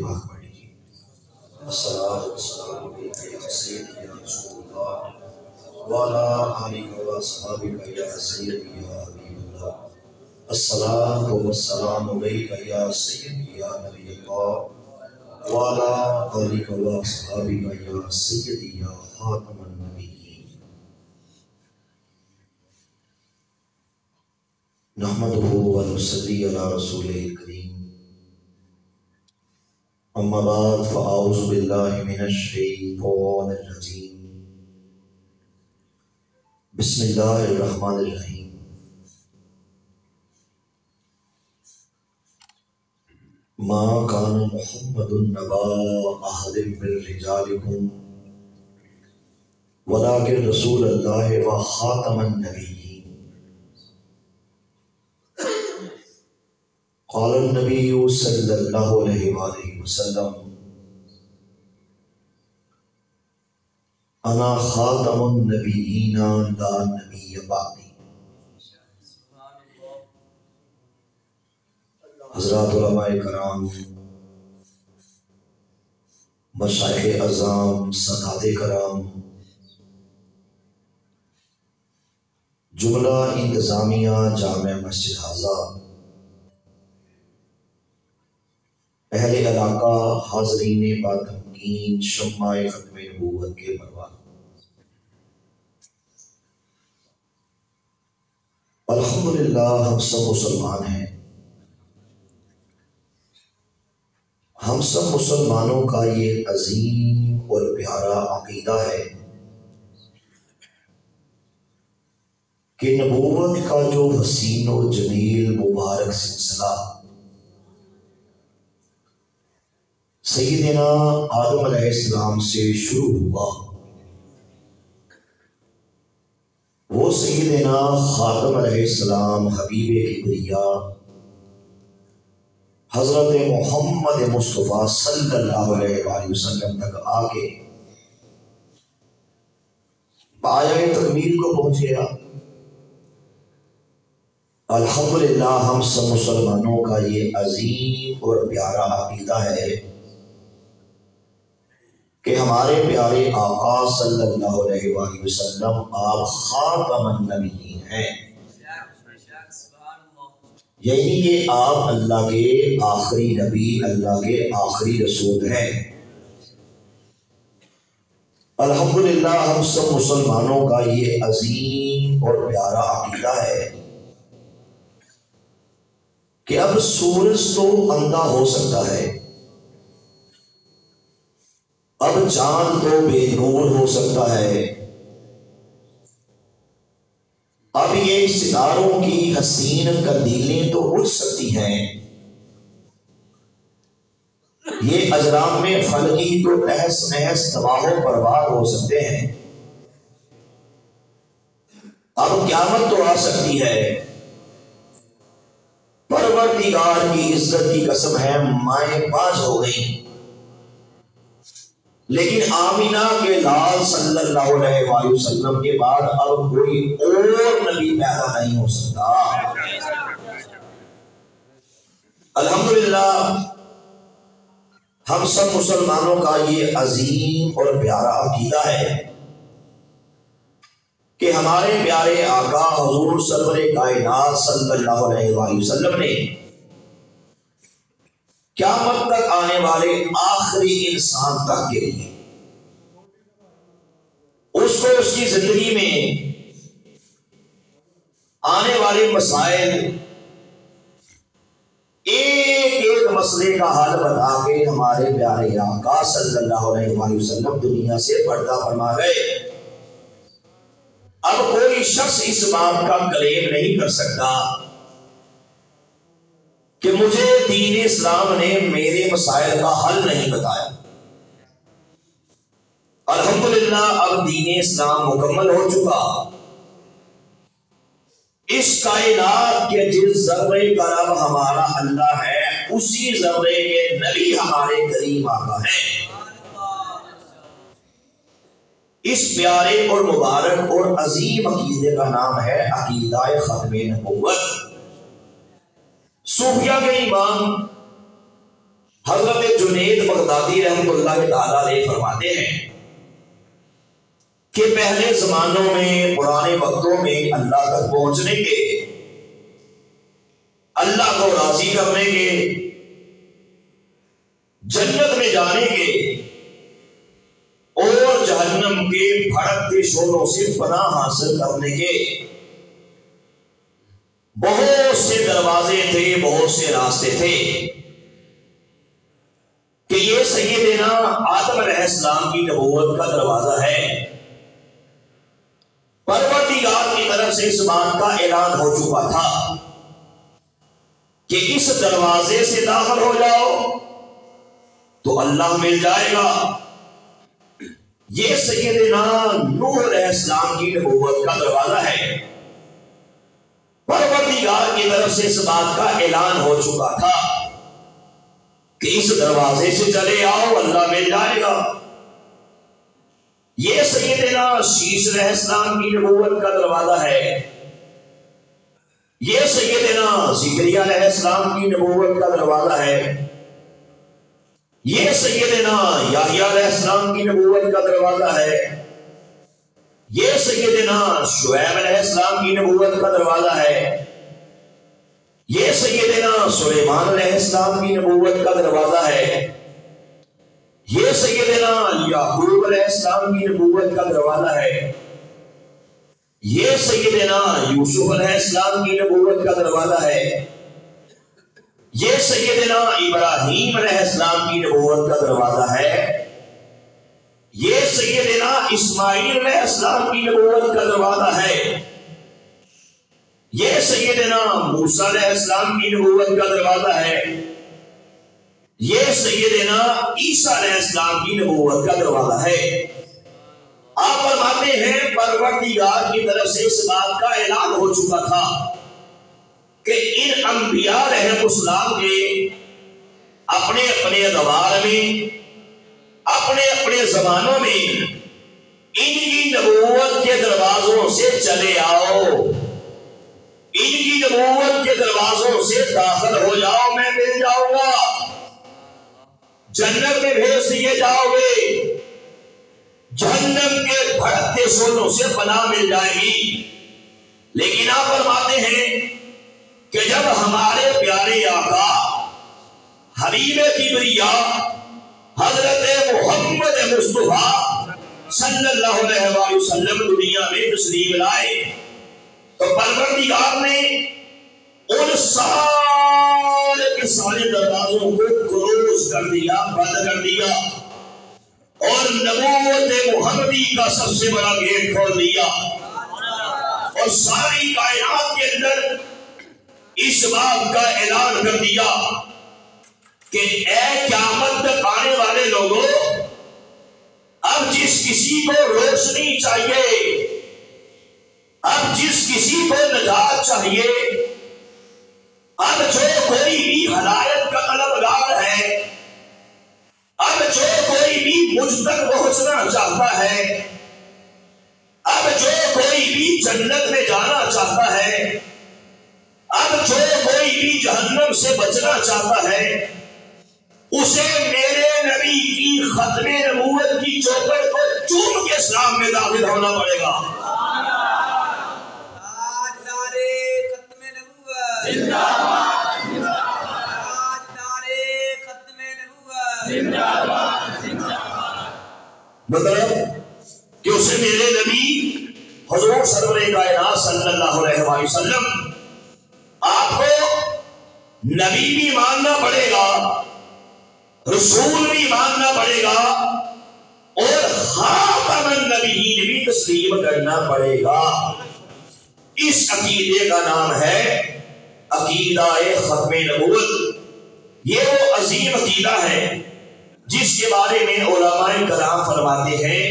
پاک پڑھ لیجیے۔ الصلاۃ والسلام علیک یا سیدی یا رسول اللہ وعلی آلک و اصحابک یا سیدی یا حبیب اللہ۔ الصلاۃ والسلام علیک یا سیدی یا نبی اللہ وعلی آلک و اصحابک یا سیدی یا خاتم النبیین۔ نحمدہ و نصلی علی رسولہ الکریم، اما بعد فاعوذ باللہ من الشیطان الرجیم، بسم اللہ الرحمن الرحیم۔ ما کان محمد نبا احد من رجالکم ولکن رسول اللہ و خاتم النبیین۔ قال النبی صلی اللہ علیہ وآلہ وسلم انا خاتم النبیین لا نبی بعدی۔ حضرات علماء کرام، مشائخ اعظام، سادات کرام، جملہ انتظامیہ جامع مسجد حاضہ، اہل علاقہ، حاضرین باتمکین، شمع ختم نبوت کے پروان، الحمدللہ ہم سب مسلمان ہیں۔ ہم سب مسلمانوں کا یہ عظیم اور پیارا عقیدہ ہے کہ نبوت کا جو حسین و جمیل مبارک سلسلہ سیدنا آدم علیہ السلام سے شروع ہوا، وہ سیدنا خاتم علیہ السلام حبیب کبریا حضرت محمد مصطفیٰ صلی اللہ علیہ وآلہ وسلم تک آگے پایۂ تکمیل کو پہنچ گیا۔ الحمدللہ ہم سب مسلمانوں کا یہ عظیم اور پیارا عقیدہ ہے کہ ہمارے پیارے آقا صلی اللہ علیہ وآلہ وسلم آپ خاتم النبیین ہیں، یعنی کہ آپ اللہ کے آخری نبی، اللہ کے آخری رسول ہیں۔ الحمدللہ ہم سب مسلمانوں کا یہ عظیم اور پیارا عقیدہ ہے کہ اب سورج تو اندھا ہو سکتا ہے، اب چاند تو بے نور ہو سکتا ہے، اب یہ ستاروں کی حسین قندیلیں تو اٹھ سکتی ہیں، یہ اجرام میں فلکی تو تہس نہس تباہ و برباد ہو سکتے ہیں، اب قیامت تو آ سکتی ہے۔ پروردگار کی عزت کی قسم ہے مائیں باز ہو گئیں، لیکن آمینہ کے لال صلی اللہ علیہ وآلہ وسلم کے بعد اب کوئی اور نبی پیدا نہیں ہو سکتا۔ الحمدللہ ہم سب مسلمانوں کا یہ عظیم اور پیارا عقیدہ ہے کہ ہمارے پیارے آقا حضور سرور کائنات صلی اللہ علیہ وآلہ وسلم نے قیامت تک آنے والے آخری انسان تک کے لیے اس کو اس کی زندگی میں آنے والے مسائل ایک ایک مسئلے کا حل بتا کے ہمارے پیارے آقا صلی اللہ علیہ وآلہ وسلم دنیا سے پردہ فرما گئے۔ اب کوئی شخص اس بات کا کلیم نہیں کر سکتا کہ مجھے دین اسلام نے میرے مسائل کا حل نہیں بتایا۔ الحمدللہ اب دین اسلام مکمل ہو چکا، اس کائنات کے جس ذرے کا رب ہمارا اللہ ہے اسی ذرے کے نبی ہمارے کریم آقا ہیں۔ اس پیارے اور مبارک اور عظیم عقیدے کا نام ہے عقیدہ ختم نبوت۔ صوفیہ کے امام حضرت جنید بغدادی رحمۃ اللہ تعالی علیہ فرماتے ہیں کہ پہلے زمانوں میں، پرانے وقتوں میں اللہ تک پہنچنے کے، اللہ کو راضی کرنے کے، جنت میں جانے کے اور جہنم کے بھڑکتے شعلوں سے پناہ حاصل کرنے کے بہت سے دروازے تھے، بہت سے راستے تھے کہ یہ سیدنا آدم علیہ السلام کی نبوت کا دروازہ ہے۔ پروردگار کی طرف سے اس بات کا اعلان ہو چکا تھا کہ اس دروازے سے داخل ہو جاؤ تو اللہ مل جائے گا۔ یہ سیدنا نوح علیہ السلام کی نبوت کا دروازہ ہے۔ پروردگار کی طرف سے اس بات کا اعلان ہو چکا تھا کہ اس دروازے سے چلے آؤ، اللہ مل جائے گا۔ یہ سیدنا شیش علیہ السلام کی نبوت کا دروازہ ہے۔ یہ سیدنا زکریا علیہ السلام کی نبوت کا دروازہ ہے۔ یہ سیدنا یحییٰ علیہ السلام کی نبوت کا دروازہ ہے۔ یہ سیدنا شعیب علیہ السلام کی نبوت کا دروازہ ہے۔ یہ سیدنا سلیمان علیہ السلام کی نبوت کا دروازہ ہے۔ یہ سیدنا یعقوب علیہ السلام کی نبوت کا دروازہ ہے۔ یہ سیدنا یوسف علیہ السلام کی نبوت کا دروازہ ہے۔ یہ سیدنا ابراہیم علیہ السلام کی نبوت کا دروازہ ہے۔ یہ سیدنا اسماعیل علیہ السلام کی نبوت کا دروازہ ہے۔ یہ سیدنا موسیٰ علیہ السلام کی نبوت کا دروازہ ہے۔ یہ سیدنا عیسیٰ علیہ السلام کی نبوت کا دروازہ ہے۔ آپ فرماتے ہیں پروردگار کی طرف سے اس بات کا اعلان ہو چکا تھا کہ ان انبیاء علیہ السلام کے اپنے اپنے ادوار میں، اپنے اپنے زمانوں میں ان کی نبوت کے دروازوں سے چلے آؤ، ان کی نبوت کے دروازوں سے داخل ہو جاؤ، میں مل جاؤں گا، جنت میں بھیج دیے جاؤ گے، جہنم کے بھڑکتے شعلوں سے پناہ مل جائے گی۔ لیکن آپ فرماتے ہیں کہ جب ہمارے پیارے آقا حبیب کبریاء حضرت محمد مصطفیٰ صلی اللہ علیہ وآلہ وسلم دنیا میں تشریف لائے تو پروردگار نے ان سارے کے سارے دروازوں کو کلوز کر دیا، بند کر دیا، اور نبوت محمدی کا سب سے بڑا گیٹ کھول دیا، اور ساری کائنات کے اندر اس بات کا اعلان کر دیا کہ اے قیامت تک آنے والے لوگوں، اب جس کسی کو روشنی چاہیے، اب جس کسی کو نجات چاہیے، اب جو کوئی بھی ہدایت کا طلبگار ہے، اب جو کوئی بھی مجھ تک پہنچنا چاہتا ہے، اب جو کوئی بھی جنت میں جانا چاہتا ہے، اب جو کوئی بھی جہنم سے بچنا چاہتا ہے، اسے میرے نبی کی ختم نبوت کی چوکھٹ کو چوم کے اسلام میں داخل ہونا پڑے گا۔ مطلب کہ اسے میرے نبی حضور سرور کائنات صلی اللہ علیہ وآلہ وسلم، آپ کو نبی بھی ماننا پڑے گا، رسول بھی ماننا پڑے گا، اور خاتم النبیین بھی تسلیم کرنا پڑے گا۔ اس عقیدے کا نام ہے عقیدہ ختم نبوت۔ یہ وہ عظیم عقیدہ ہے جس کے بارے میں علماء کرام فرماتے ہیں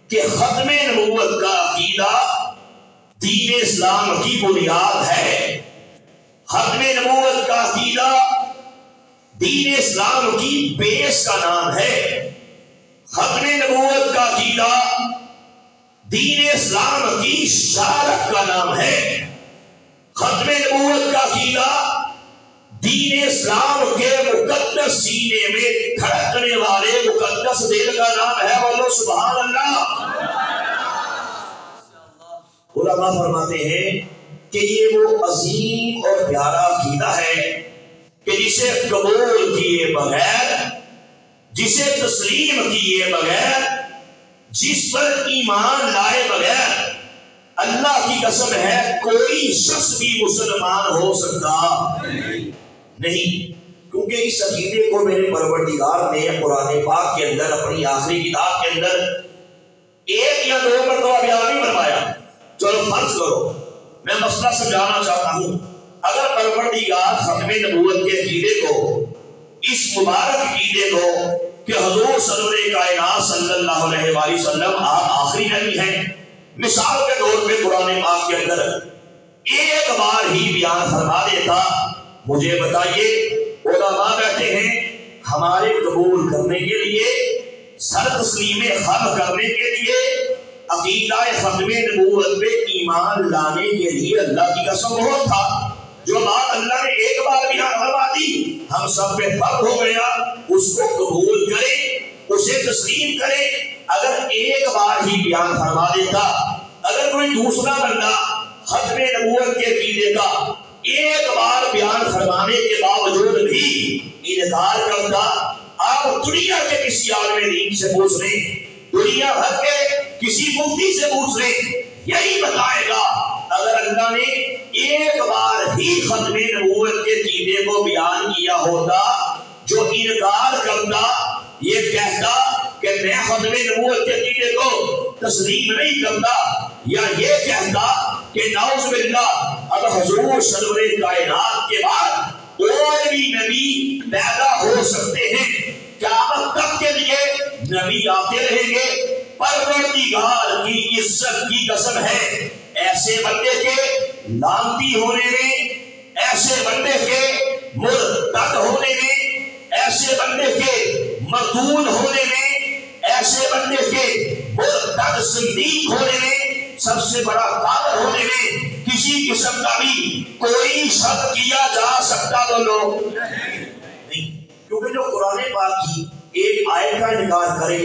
کہ ختم نبوت کا عقیدہ دین اسلام کی بنیاد ہے۔ ختم نبوت کا عقیدہ دین اسلام کی بیس کا نام ہے۔ ختم نبوت کا عقیدہ دین اسلام کی شارک کا نام ہے۔ ختم نبوت کا عقیدہ دین اسلام کے مقدس سینے میں دھڑکنے والے مقدس دل کا نام ہے بولو سبحان اللہ۔ علماء فرماتے ہیں کہ یہ وہ عظیم اور پیارا عقیدہ ہے کہ جسے قبول کیے بغیر، جسے تسلیم کیے بغیر، جس پر ایمان لائے بغیر اللہ کی قسم ہے کوئی شخص بھی مسلمان ہو سکتا نہیں، کیونکہ اس عقیدے کو میرے پروردگار نے قرآن پاک کے اندر اپنی آخری کتاب کے اندر ایک یا دو مرتبہ بیان نہیں فرمایا۔ چلو فرض کرو میں مسئلہ سمجھانا چاہتا ہوں، اگر پروردگار ختم نبوت کے عقیدے کو، اس مبارک عقیدے کو کہ حضور سرور کائنات صلی اللہ علیہ وآلہ وسلم آپ آخری نبی ہیں، مثال کے طور پہ قرآن پاک کے اندر ایک بار ہی بیان فرما دیتا، مجھے بتائیے علماء بیٹھے ہیں ہمارے قبول کرنے کے لیے، سر تسلیم خم کرنے کے لیے، عقیدہ ختم نبوت پہ ایمان لانے کے لیے اللہ کی قسم بہت تھا۔ جو بات اللہ نے ایک بار بیان فرما دی ہم سب پہ فرض ہو گیا، اس کو قبول کریں، اسے تسلیم کریں۔ اگر ایک بار ہی بیان فرما دیتا، اگر کوئی دوسرا بندہ ختم نبوت کے عقیدے کا ایک بار بیان فرمانے کے باوجود بھی انکار کرتا، آپ دنیا کے کسی عالم دین سے پوچھ لیں، دنیا بھر کے کسی مفتی سے پوچھ لیں، یہی بتائے گا اگر اللہ نے ایک بار ہی ختم نبوت کے عقیدے کو بیان کیا ہوتا، جو انکار کرتا، یہ کہتا کہ میں ختم نبوت کے عقیدے کو تسلیم نہیں کرتا، یا یہ کہتا کہ نعوذ باللہ اب حضور سرور کائنات کے بعد کوئی بھی نبی پیدا ہو سکتے ہیں، قیامت تک کے لیے نبی آتے رہیں گے، پروردگار کی عزت کی قسم ہے ایسے بندے کے لعنتی ہونے میں، ایسے بندے کے مرتد ہونے میں، ایسے بندے کے مردود ہونے میں، ایسے بندے کے مرتد صدیق ہونے میں، سب سے بڑا کافر ہونے میں کسی قسم کا بھی کوئی شک کیا جا سکتا بولو نہیں، کیونکہ جو قرآن پاک کی ایک آیت کا انکار کرے،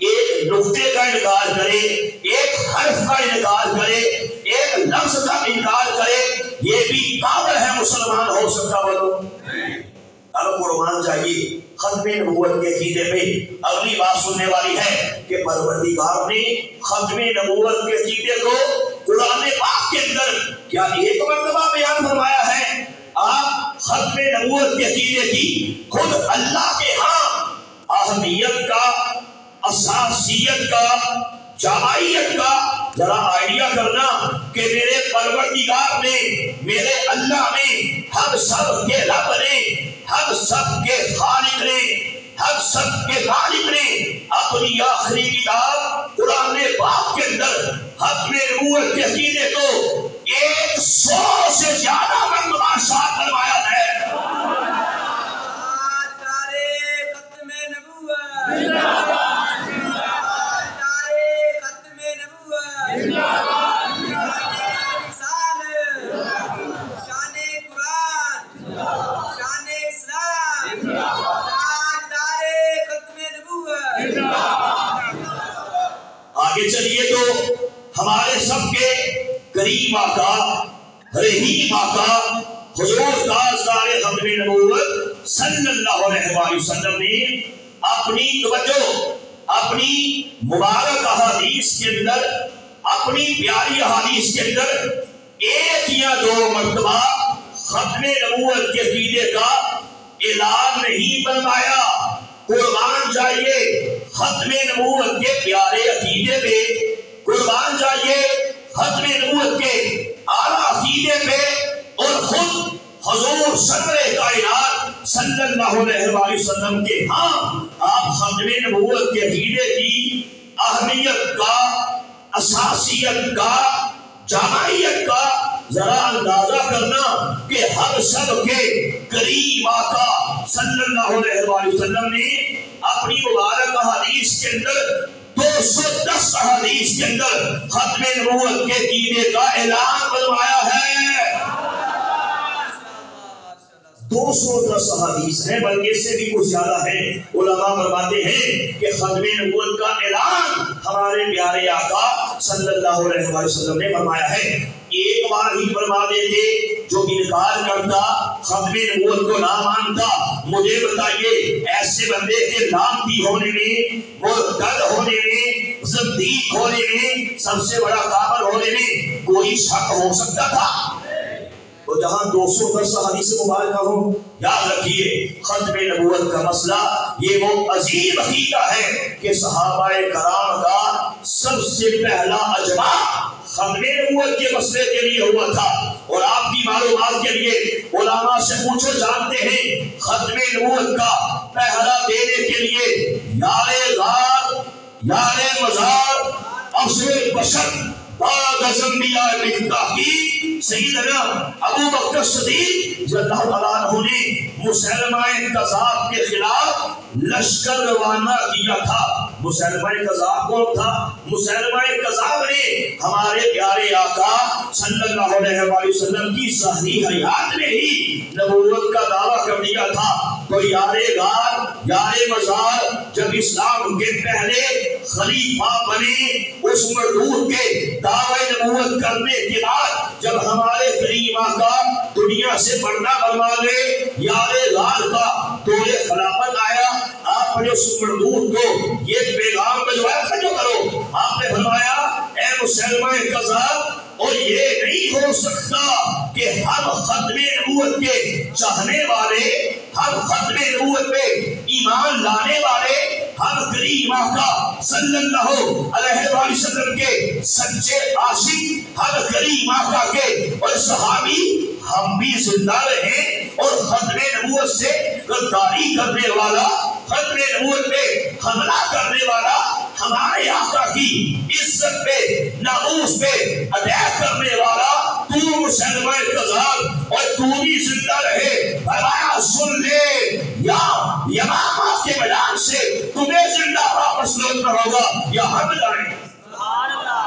ایک نقطے کا انکار کرے، ایک حرف کا انکار کرے، ایک لفظ کا انکار کرے، یہ بھی کافر ہے، مسلمان ہو سکتا بولو۔ اب قربان چاہیے ختم نبوت کے عقیدے پہ اگلی بات سننے والی ہے کہ پروردگار نے ختم نبوت کے عقیدے کو قرآن پاک کے اندر کیا ایک مرتبہ بیان فرمایا ہے؟ آپ ختم نبوت کے عقیدے کی خود اللہ کے ہاں اہمیت کا، اساسیت کا، جامعیت کا ذرا آئیڈیا کرنا کہ میرے پروردگار نے، میرے اللہ نے، ہم سب کے رب نے، ہم سب کے خالق نے، ہم سب کے مالک نے اپنی آخری کتاب قرآن پاک کے اندر ختم نبوت کے عقیدے کو 100 سے زیادہ مرتبہ شاد فرمایا ہے۔ آگے چلیے تو ہمارے سب کے کریم آقا، رحیم آقا حضور تاجدار ختم نبوت صلی اللہ علیہ وآلہ وسلم نے اپنی توجہ، اپنی مبارک احادیث کے اندر، اپنی پیاری احادیث کے اندر ایک یا دو مرتبہ ختم نبوت کے عقیدے کا اعلان نہیں فرمایا۔ قربان جائیے ختم نبوت کے پیارے عقیدے پہ، قربان جائیے ختم نبوت کے اعلیٰ عقیدے پہ، اور خود حضور سرور کائنات صلی اللہ علیہ وآلہ وسلم کے ہاں آپ ختم نبوت کے عقیدے کی اہمیت کا، اساسیت کا، جامعیت کا ذرا اندازہ کرنا کہ ہم سب کے کریم آقا صلی اللہ علیہ وآلہ وسلم نے اپنی مبارک احادیث کے اندر 210 احادیث کے اندر ختم نبوت کے عقیدے کا اعلان فرمایا ہے۔ 210 احادیث ہیں، بلکہ اس سے بھی کچھ زیادہ ہیں۔ علماء فرماتے ہیں کہ ختم نبوت کا اعلان ہمارے پیارے آقا صلی اللہ علیہ وسلم نے فرمایا ہے۔ ایک بار ہی فرما دیتے، جو انکار کرتا، ختم نبوت کو نہ مانتا، مجھے بتائیے ایسے بندے کے لعنتی ہونے میں، مرتد ہونے میں، زندیق ہونے میں، سب سے بڑا کافر ہونے میں کوئی شک ہو سکتا تھا؟ تو جہاں 210 حدیث مبارکہ ہوں، یاد رکھیے ختم نبوت کا مسئلہ یہ وہ عظیم عقیدہ ہے کہ صحابہ کرام کا سب سے پہلا اجماع ختم نبوت کے مسئلے کے لیے ہوا تھا۔ اور آپ کی معلومات کے لیے علماء سے پوچھو، جانتے ہیں ختم نبوت کا پہلا دینے کے لیے یار غار، یار مزار، افضل بشر بعد از انبیاء مفتاحی سیدنا ابو بکر صدیق رضی اللہ تعالیٰ عنہ نے مسلمہ کذاب کے خلاف لشکر روانہ کیا تھا۔ مسلمہ کذاب کون تھا؟ مسلمہ کذاب نے ہمارے پیارے آقا صلی اللہ علیہ وسلم کی ظاہری حیات میں ہی نبوت کا دعویٰ کر دیا تھا۔ تو یار غار، یار مزار جب اسلام کے پہلے خلیفہ بنے، اس مردود کے دعوی نبوت کرنے کے بعد جب ہمارے کریم آقا دنیا سے پردہ فرما لے، یار غار کا دور خلافت آیا، آپ نے اس مردود کو یہ پیغام بھجوایا تھا، جو کرو آپ نے فرمایا اے مسلمہ کذاب، اور یہ نہیں ہو سکتا کہ ہم ختم نبوت کے چاہنے والے، ہم ختم نبوت پہ ایمان لانے والے، ہم کریم آقا صلی اللہ علیہ وسلم کے سچے عاشق، ہم کریم آقا کے اور صحابی ہم بھی زندہ رہیں، اور ختم نبوت سے غداری کرنے والا، ختم نبوت پہ حملہ کرنے والا، ہمارے آقا کی عزت پہ، ناموس پہ اٹیک کرنے والا تو مسلمہ کذاب اور تو بھی زندہ رہے، فرمایا سن لے، یا یمامہ کے میدان سے تمہیں زندہ واپس لوٹنا ہوگا یا ہم جائیں۔ سبحان اللہ،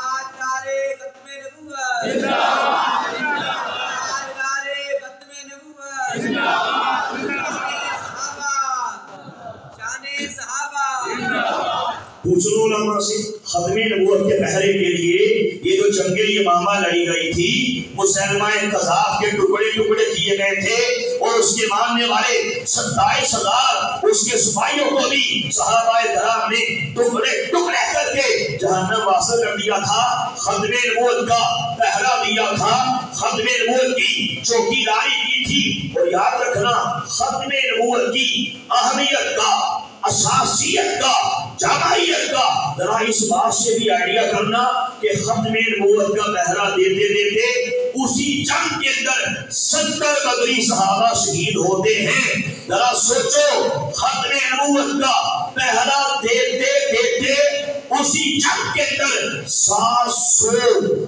آج نعرے ختم نبوت، زندہ باد، آج نعرے ختم نبوت، زندہ باد، شان صحابہ، زندہ باد۔ پوچھ لو علماء سے، ختم نبوت کے پہرے کے لیے یہ جو جنگ یمامہ لڑی گئی تھی، مسلمہ کذاب کے ٹکڑے ٹکڑے کیے گئے تھے، اور اس کے ماننے والے 27,000 اس کے سپاہیوں کو بھی صحابہ کرام نے ٹکڑے ٹکڑے کر کے جہنم واصل کر دیا تھا۔ ختم نبوت کا پہرا دیا تھا، ختم نبوت کی چوکی داری کی تھی۔ اور یاد رکھنا ختم نبوت کی اہمیت کا، اساسیت کا، جامعیت کا ذرا اس بات سے بھی آئیڈیا کرنا کہ ختم نبوت کا پہرا دیتے دیتے اسی جنگ کے اندر 70 بدری صحابہ شہید ہوتے ہیں۔ ذرا سوچو ختم نبوت کا پہرا دیتے دیتے اسی جنگ کے اندر 700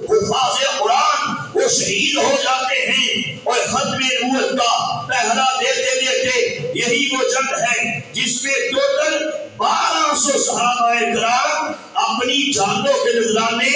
حفاظ قرآن وہ شہید ہو جاتے ہیں، اور ختم نبوت کا پہرا دیتے دیتے یہی وہ جنگ ہے جس میں ٹوٹل 1200 صحابہ کرام اپنی جانوں کے نذرانے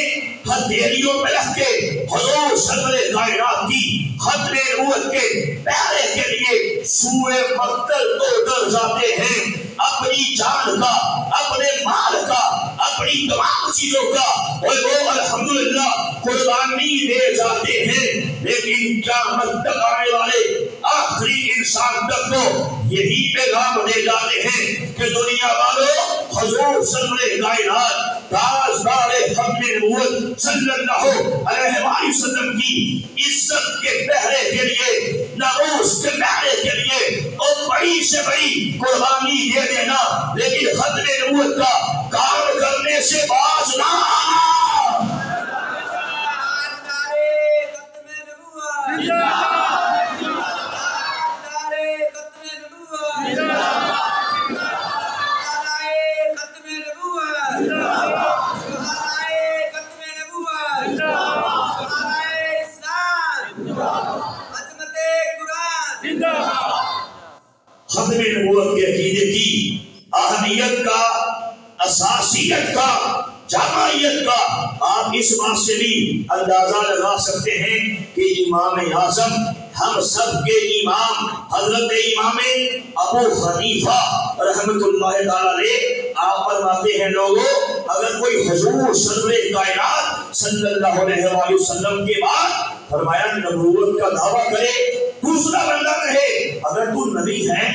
ہتھیلیوں میں رکھ کے حضور سرور کائنات کی ختم نبوت کے پہرے کے لیے سوئے مقتل کو ڈر جاتے ہیں۔ اپنی جان کا، اپنے مال کا، اپنی تمام چیزوں کا اور وہ الحمدللہ قربانی دے جاتے ہیں، لیکن قیامت تک آنے والے آخری انسان تک کو یہی پیغام دے جاتے ہیں کہ دنیا والوں، حضور سرور کائنات تاجدار ختم نبوت صلی اللہ علیہ وسلم کی عزت کے پہرے کے لیے، ناموس کے پہرے کے لیے اور بڑی سے بڑی قربانی دے دینا، لیکن ختم نبوت کا کام کرنے سے باز نہ آنا۔ ختم نبوت کے عقیدے کی اہمیت کا، اساسیت کا، جامعیت کا آپ اس بات سے بھی اندازہ لگا سکتے ہیں کہ امام اعظم ہم سب کے امام حضرت امام ابو حنیفہ رحمت اللہ تعالی آپ فرماتے ہیں لوگوں اگر کوئی حضور سرور کائنات صلی اللہ علیہ وآلہ وسلم کے بعد فرمایا نبوت کا دعویٰ کرے دوسرا بندہ کہے اگر تو نبی ہے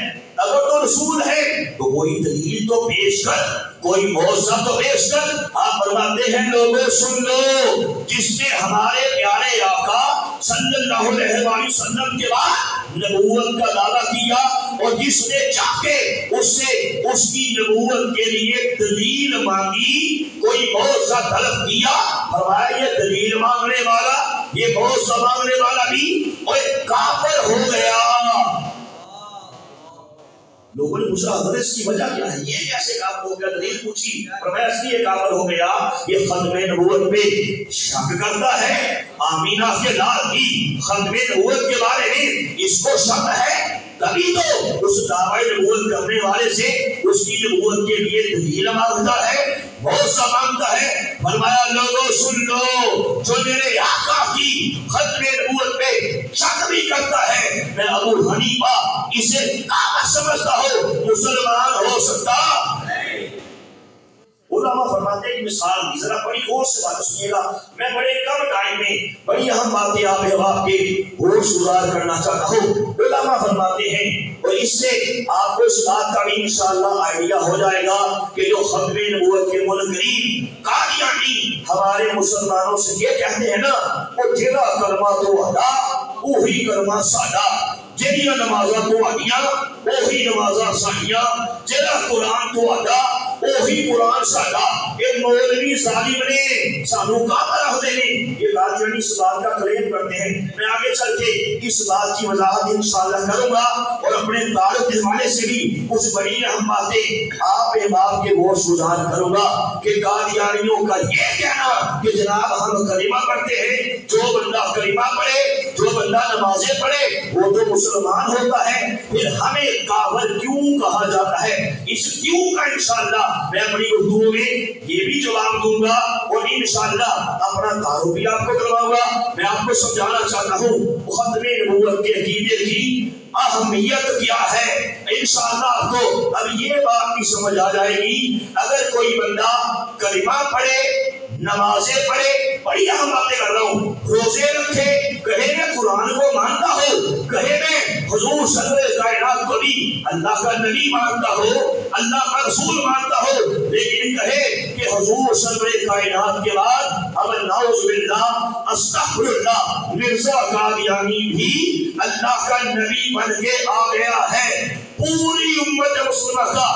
اگر تو رسول ہے تو کوئی دلیل تو پیش کر کوئی معجزہ تو پیش کر آپ فرماتے ہیں لوگوں سن لو جس نے ہمارے پیارے آقا صلی اللہ علیہ وآلہ وسلم کے بعد نبوت کا دعویٰ کیا اور جس نے چاہ کے اس سے اس کی نبوت کے لیے دلیل مانگی کوئی معجزہ طلب کیا فرمایا یہ دلیل مانگنے والا یہ معجزہ مانگنے والا بھی اور کافر ہو گیا۔ لوگوں نے پوچھا حضرت اس کی وجہ کیا ہے یہ کیسے کافر ہو گیا دلیل پوچھی فرمایا اس لیے کافر ہو گیا یہ ختم نبوت پہ شک کرتا ہے آمینہ کے لال کی ختم نبوت کے بارے میں اس کو شک ہے تبھی تو اس دعوی نبوت کرنے والے سے اس کی نبوت کے لیے دلیل مانگتا ہے بہت سا مانگتا ہے۔ فرمایا لوگوں سن لو جو میرے آقا کی ختم نبوت پہ شک بھی کرتا ہے میں ابو حنیفہ اسے کافر سمجھتا ہوں مسلمان ہو سکتا نہیں۔ علماء فرماتے ہیں کہ مثال دی ذرا بڑی غور سے بات سنیے گا میں بڑے کم ٹائم میں بڑی اہم باتیں آپ احباب کے ہوش گزار کرنا چاہتا ہوں۔ علماء فرماتے ہیں اور اس سے آپ کو اس بات کا بھی انشاءاللہ آئیڈیا ہو جائے گا کہ جو ختم نبوت کے منکرین قادیانی ہمارے مسلمانوں سے یہ کہتے ہیں نا وہ جیڑا کلمہ تو ادا وہی کلمہ ساڈا جیڑیاں نمازاں تو آدیاں وہی نمازاں ساڈیاں جیڑا قرآن تو ادا وہی قرآن ساڈا یہ مولوی ظالم نے سانو کافر رکھتے ہیں یہ قادیانی اس بات کا کلیم کرتے ہیں۔ میں آگے چل کے اس بات کی وضاحت انشاءاللہ کروں گا اور اپنے تعارف کے حوالے سے بھی کچھ بڑی اہم باتیں آپ احباب کے ہوش گزار کروں گا کہ قادیانیوں کا یہ کہنا کہ جناب ہم کلمہ پڑھتے ہیں جو بندہ کلمہ پڑھے جو بندہ نمازیں پڑھے وہ تو مسلمان ہوتا ہے پھر ہمیں کافر کیوں کہا جاتا ہے اس کیوں کا انشاءاللہ میں اپنی گفتگو میں یہ بھی جواب دوں گا اور انشاءاللہ اپنا تعارف بھی آپ کو کرواؤں گا۔ میں آپ کو سمجھانا چاہتا ہوں ختم نبوت کے عقیدے کی اہمیت کیا ہے انشاءاللہ آپ کو اب یہ بات بھی سمجھ آ جائے گی۔ اگر کوئی بندہ کلمہ پڑھے نمازیں پڑھے بڑی اہم باتیں کر رہا ہوں روزے رکھے کہے میں قرآن کو مانتا ہوں کہے میں حضور سرور کائنات کو بھی اللہ کا نبی مانتا ہو اللہ کا رسول مانتا ہو لیکن کہے کہ حضور سرور کائنات کے بعد اب نعوذ باللہ استغفر اللہ مرزا قادیانی بھی اللہ کا نبی بن کے آ گیا ہے۔ پوری امت مسلمہ کا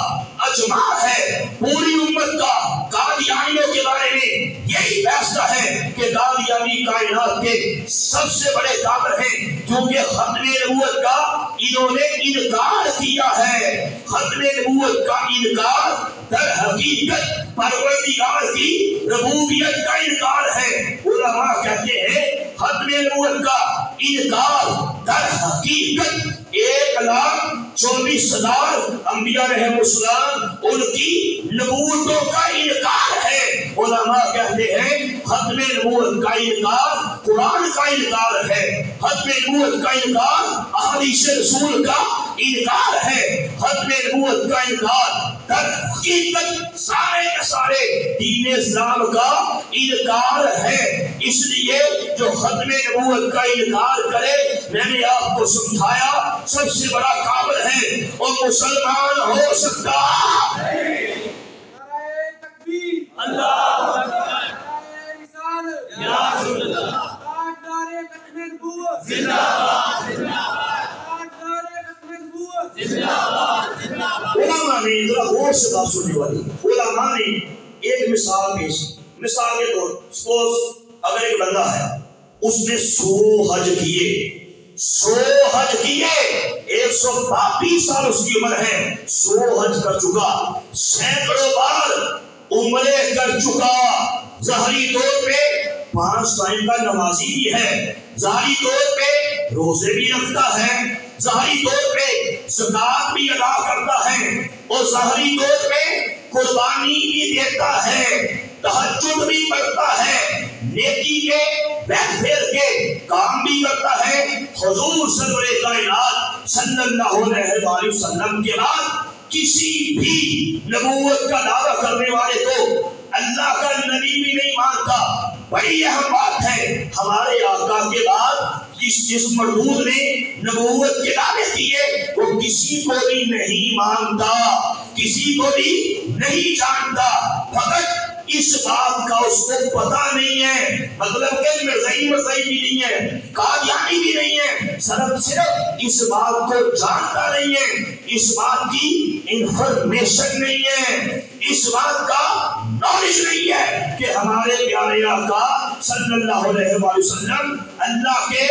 اجماع ہے پوری امت کا قادیانیوں کے بارے میں یہی فیصلہ ہے کہ قادیانی کائنات کے سب سے بڑے کافر ہیں کیونکہ ختم نبوت کا انہوں نے انکار کیا ہے۔ ختم نبوت کا انکار در حقیقت پروردگار کی ربوبیت کا انکار ہے۔ علماء کہتے ہیں ختم نبوت کا انکار در حقیقت 1,24,000 انبیاء رحم السلام ان کی نبوتوں کا انکار ہے۔ علماء کہتے ہیں ختم نبوت کا انکار قرآن کا انکار ہے ختم نبوت کا انکار احادیث رسول کا انکار ہے ختم نبوت کا انکار در حقیقت سارے کے سارے دین اسلام کا انکار ہے۔ اس لیے جو ختم نبوت کا انکار کرے میں نے آپ کو سمجھایا سب سے بڑا کافر ہے اور مسلمان ہو سکتا اللہ علماء نے ذرا غور سے بات سننے والی علماء نے ایک مثال پیش مثال کے طور سپوز اگر ایک بندہ ہے اس نے 100 حج کیے 132 سال اس کی عمر ہے 100 حج کر چکا سینکڑوں بار عمرے کر چکا ظاہری طور پہ 5 ٹائم کا نمازی بھی ہے ظاہری طور پہ روزے بھی رکھتا ہے ظاہری طور پہ زکات بھی ادا کرتا ہے اور ظاہری طور پہ قربانی بھی دیتا ہے تہجد بھی پڑھتا ہے نیکی کے ویلفیئر کے کام بھی کرتا ہے۔ حضور سرور کائنات صلی اللہ علیہ وآلہ وسلم کے بعد کسی بھی نبوت کا دعویٰ کرنے والے کو اللہ کا نبی بھی نہیں مانتا۔ بڑی اہم بات ہے، ہمارے آقا کے بعد جس مردود نے نبوت کے دعوے کیے وہ کسی کو بھی نہیں مانتا، کسی کو بھی نہیں جانتا، فقط اس بات کا اس کو پتا نہیں ہے، مطلب کہ مرزائی بھی نہیں ہے، قادیانی بھی نہیں ہے، صرف اس بات کو جانتا نہیں ہے، اس بات کی انفارمیشن نہیں ہے، اس بات کا نالج نہیں ہے کہ ہمارے پیارے آقا صلی اللہ علیہ وآلہ وسلم اللہ کے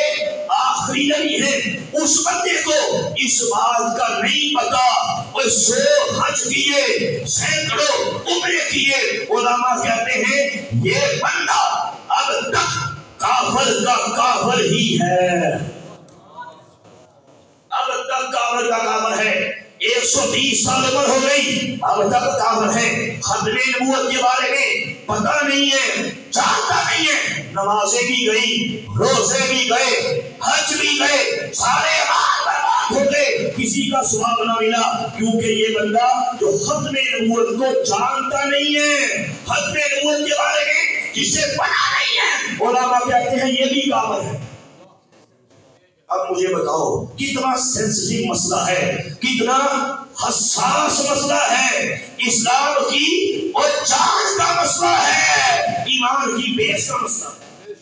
آخری نبی ہیں۔ اس بندے کو اس بات کا نہیں پتا، وہ 100 حج کیے، سینکڑوں عمرے کیے، علماء کہتے ہیں یہ بندہ اب تک کافر کا کافر ہی ہے، اب تک کافر کا کافر ہے۔ 120 سال عمر ہو گئی، اب تک کافر ہے، ختم نبوت کے بارے میں پتہ نہیں ہے، جانتا نہیں ہے، نمازیں بھی گئی، روزے بھی گئے، حج بھی گئے، سارے برباد ہو گئے، کسی کا ثواب نہ ملا، کیونکہ یہ بندہ جو ختم نبوت کو جانتا نہیں ہے، ختم نبوت کے بارے میں جسے پتہ نہیں ہے، علماء کہتے ہیں یہ بھی کافر ہے۔ اب مجھے بتاؤ کتنا سینسٹیو مسئلہ ہے، کتنا حساس مسئلہ ہے، اسلام کی اور جان کا مسئلہ ہے، ایمان کی بیس کا مسئلہ ہے۔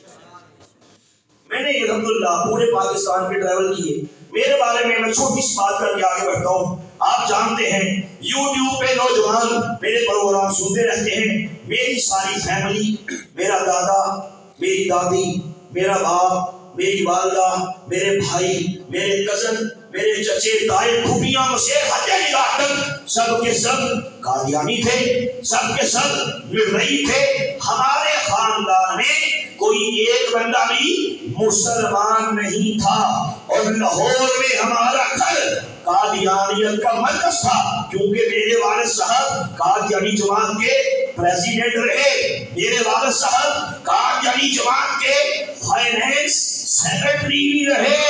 میں نے الحمدللہ پورے پاکستان میں ٹریول کیے، میرے بارے میں چھوٹی سی بات کر کے آگے بڑھتا ہوں۔ آپ جانتے ہیں یوٹیوب پہ نوجوان میرے پروگرام سنتے رہتے ہیں، میری ساری فیملی، میرا دادا، میری دادی، میرا باپ، میری والدہ، میرے بھائی، میرے کزن، میرے چچے، تائے، پھوپھیاں، مسیح، حتیٰ نگاہ تک سب کے سب قادیانی تھے، سب کے سب مرزائی تھے۔ ہمارے خاندان میں کوئی ایک بندہ بھی مسلمان نہیں تھا، اور لاہور میں ہمارا گھر قادیانیت کا مرکز تھا، کیونکہ میرے والد صاحب قادیانی جماعت کے پریزیڈنٹ رہے، میرے والد صاحب قادیانی جماعت کے فائنینس سیکرٹری بھی رہے،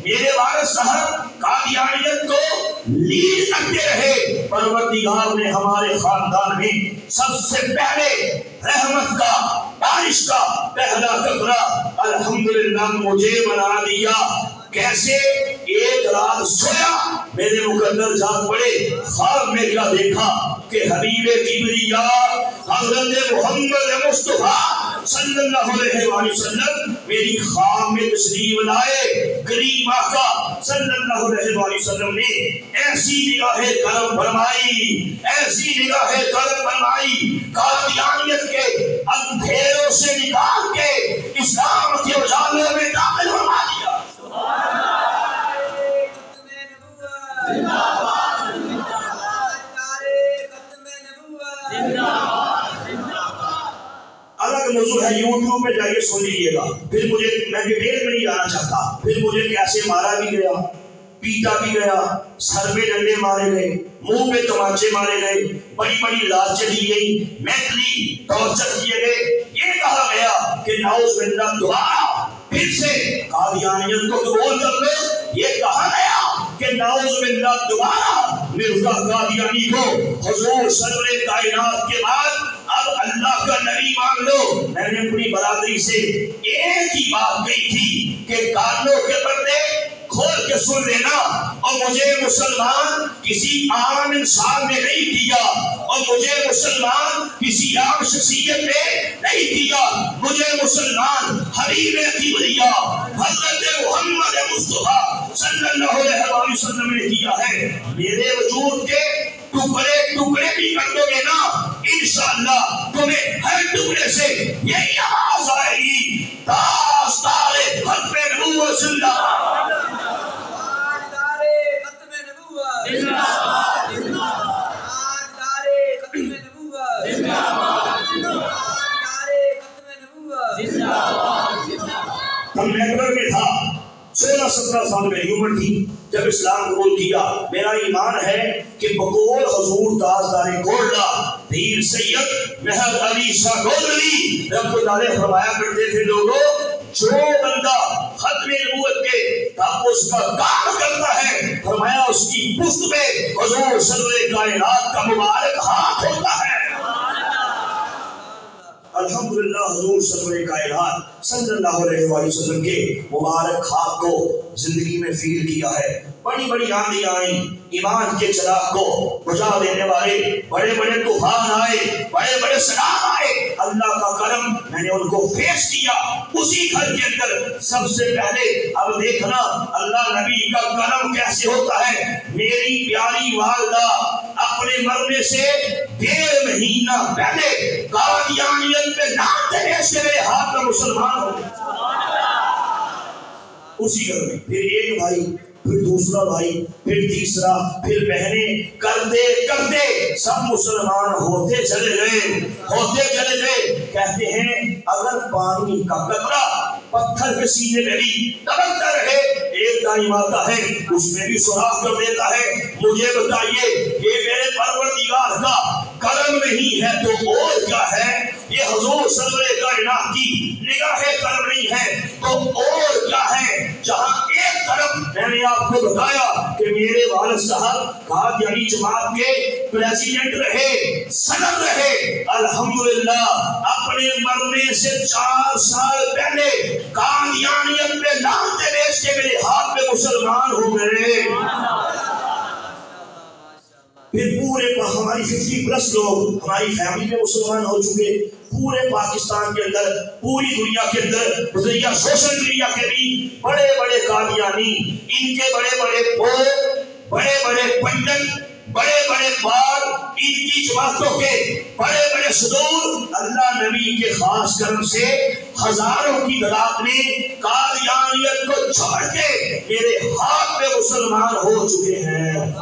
میرے والد صاحب قادیانیت کو لیڈ کرتے رہے۔ پروردگار نے ہمارے خاندان میں سب سے پہلے رحمت کا، بارش کا پہلا قطرہ الحمدللہ مجھے بنا دیا۔ کیسے؟ ایک رات سویا، میرے مقدر جاگ پڑے، خواب میں کیا دیکھا کہ حبیب کبریاء حضرت محمد مصطفیٰ صلی اللہ علیہ وآلہ وسلم میری خواب میں تشریف لائے۔ کریم آقا صلی اللہ علیہ وآلہ وسلم نے ایسی نگاہ کرم فرمائی، ایسی نگاہ کرم فرمائی، قادیانیت کے اندھیروں سے نکال کے اسلام کے اجالوں میں داخل فرما دیا۔ الگ موضوع ہے، یوٹیوب پہ جائیے سن لیجیے گا، پھر مجھے، میں ڈیٹیل میں نہیں جانا چاہتا، پھر مجھے کیسے مارا بھی گیا، پیٹا بھی گیا، سر میں ڈنڈے مارے گئے، منہ پہ تمانچے مارے گئے، بڑی بڑی لالچیں دی گئی، مینٹلی ٹارچر کیے گئے۔ یہ کہا گیا کہ نعوذ باللہ دوبارہ پھر سے قادیانیت کو قبول کر لو۔ یہ کہا گیا کہ نعوذ باللہ دوبارہ مرزا قادیانی کو حضور سرور کائنات کے بعد اب اللہ کا نبی مان لو۔ میں نے اپنی برادری سے ایک ہی بات کہی تھی کہ کانوں کے پردے کھول کے سن لینا، اور مجھے مسلمان کسی عام انسان نے نہیں کیا، اور مجھے مسلمان کسی عام شخصیت نے نہیں کیا، مجھے مسلمان حبیب کبریاء حضرت محمد مصطفیٰ صلی اللہ علیہ وآلہ وسلم نے کیا ہے۔ میرے وجود کے ٹکڑے ٹکڑے بھی کر دو گے نا، انشاءاللہ تمہیں ہر ٹکڑے سے یہی آواز آئے گی، تاجدار ختم نبوت زندہ باد، تاجدار ختم نبوت زندہ باد، تاجدار ختم نبوت زندہ باد، تاجدار ختم نبوت زندہ باد۔ ہم نیٹورک میں تھا 16 ستمبر 17 سال میری عمر تھی جب اسلام قبول کیا. میرا ایمان ہے کہ بقول حضور تاجدار گولڈا پیر سید مہر علی شاہ گولڈی رب العالمین فرمایا کرتے تھے لوگوں جو بندہ ختم نبوت کے تحفظ کا کام کرتا ہے فرمایا اس کی پشت پہ حضور سرور کائنات کا مبارک ہاتھ ہوتا ہے. الحمدللہ حضور سرور کائنات صلی اللہ علیہ وآلہ وسلم کے مبارک ہاتھ کو زندگی میں فیل کیا ہے. بڑی بڑی آندھی آئیں ایمان کے چراغ کو بجھا دینے والے, بڑے بڑے طوفان آئے, بڑے بڑے سیلاب آئے, اللہ کا کرم میں نے ان کو فیس کیا اسی گھر کے اندر سب سے پہلے. اب دیکھنا اللہ نبی کا کرم کیسے ہوتا ہے. میری پیاری والدہ اپنے مرنے سے 1.5 مہینہ پہلے قادیانیت میں نام دینے سے میرے ہاتھ میں مسلمان ہو گئے اسی گھر میں. پھر ایک بھائی, پھر دوسرا بھائی, پھر تیسرا, پھر بہنیں, کرتے کرتے سب مسلمان ہوتے چلے گئے. کہتے ہیں اگر پانی کا قطرہ پتھر کے سینے میں بھی دبکتا رہے ایک ٹائم آتا ہے اس میں بھی سوراخ کر دیتا ہے. مجھے بتائیے یہ میرے پروردگار کا کرم نہیں ہے تو اور کیا ہے؟ یہ حضور سرور کائنات کی نگاہ کرم نہیں ہے تو اور کیا ہے؟ جہاں ایک طرف میں نے آپ کو بتایا کہ میرے والد صاحب قادیانی جماعت کے پریزیڈنٹ رہے, صدر رہے, الحمدللہ اپنے مرنے سے 4 سال پہلے قادیانیت میں لانتے بیچ کے میرے ہاتھ میں مسلمان ہو گئے. پھر پورے ہماری 50+ لوگ ہماری فیملی میں مسلمان ہو چکے. پورے پاکستان کے اندر, پوری دنیا کے اندر, یا سوشل میڈیا کے بھی بڑے بڑے قادیانی, ان کے بڑے بڑے پول, بڑے بڑے پنڈت, بڑے بڑے بال, ان کی جماعتوں کے بڑے بڑے صدور اللہ نبی کے خاص کرم سے ہزاروں کی تعداد میں قادیانیت کو چھوڑ کے میرے ہاتھ میں مسلمان ہو چکے ہیں.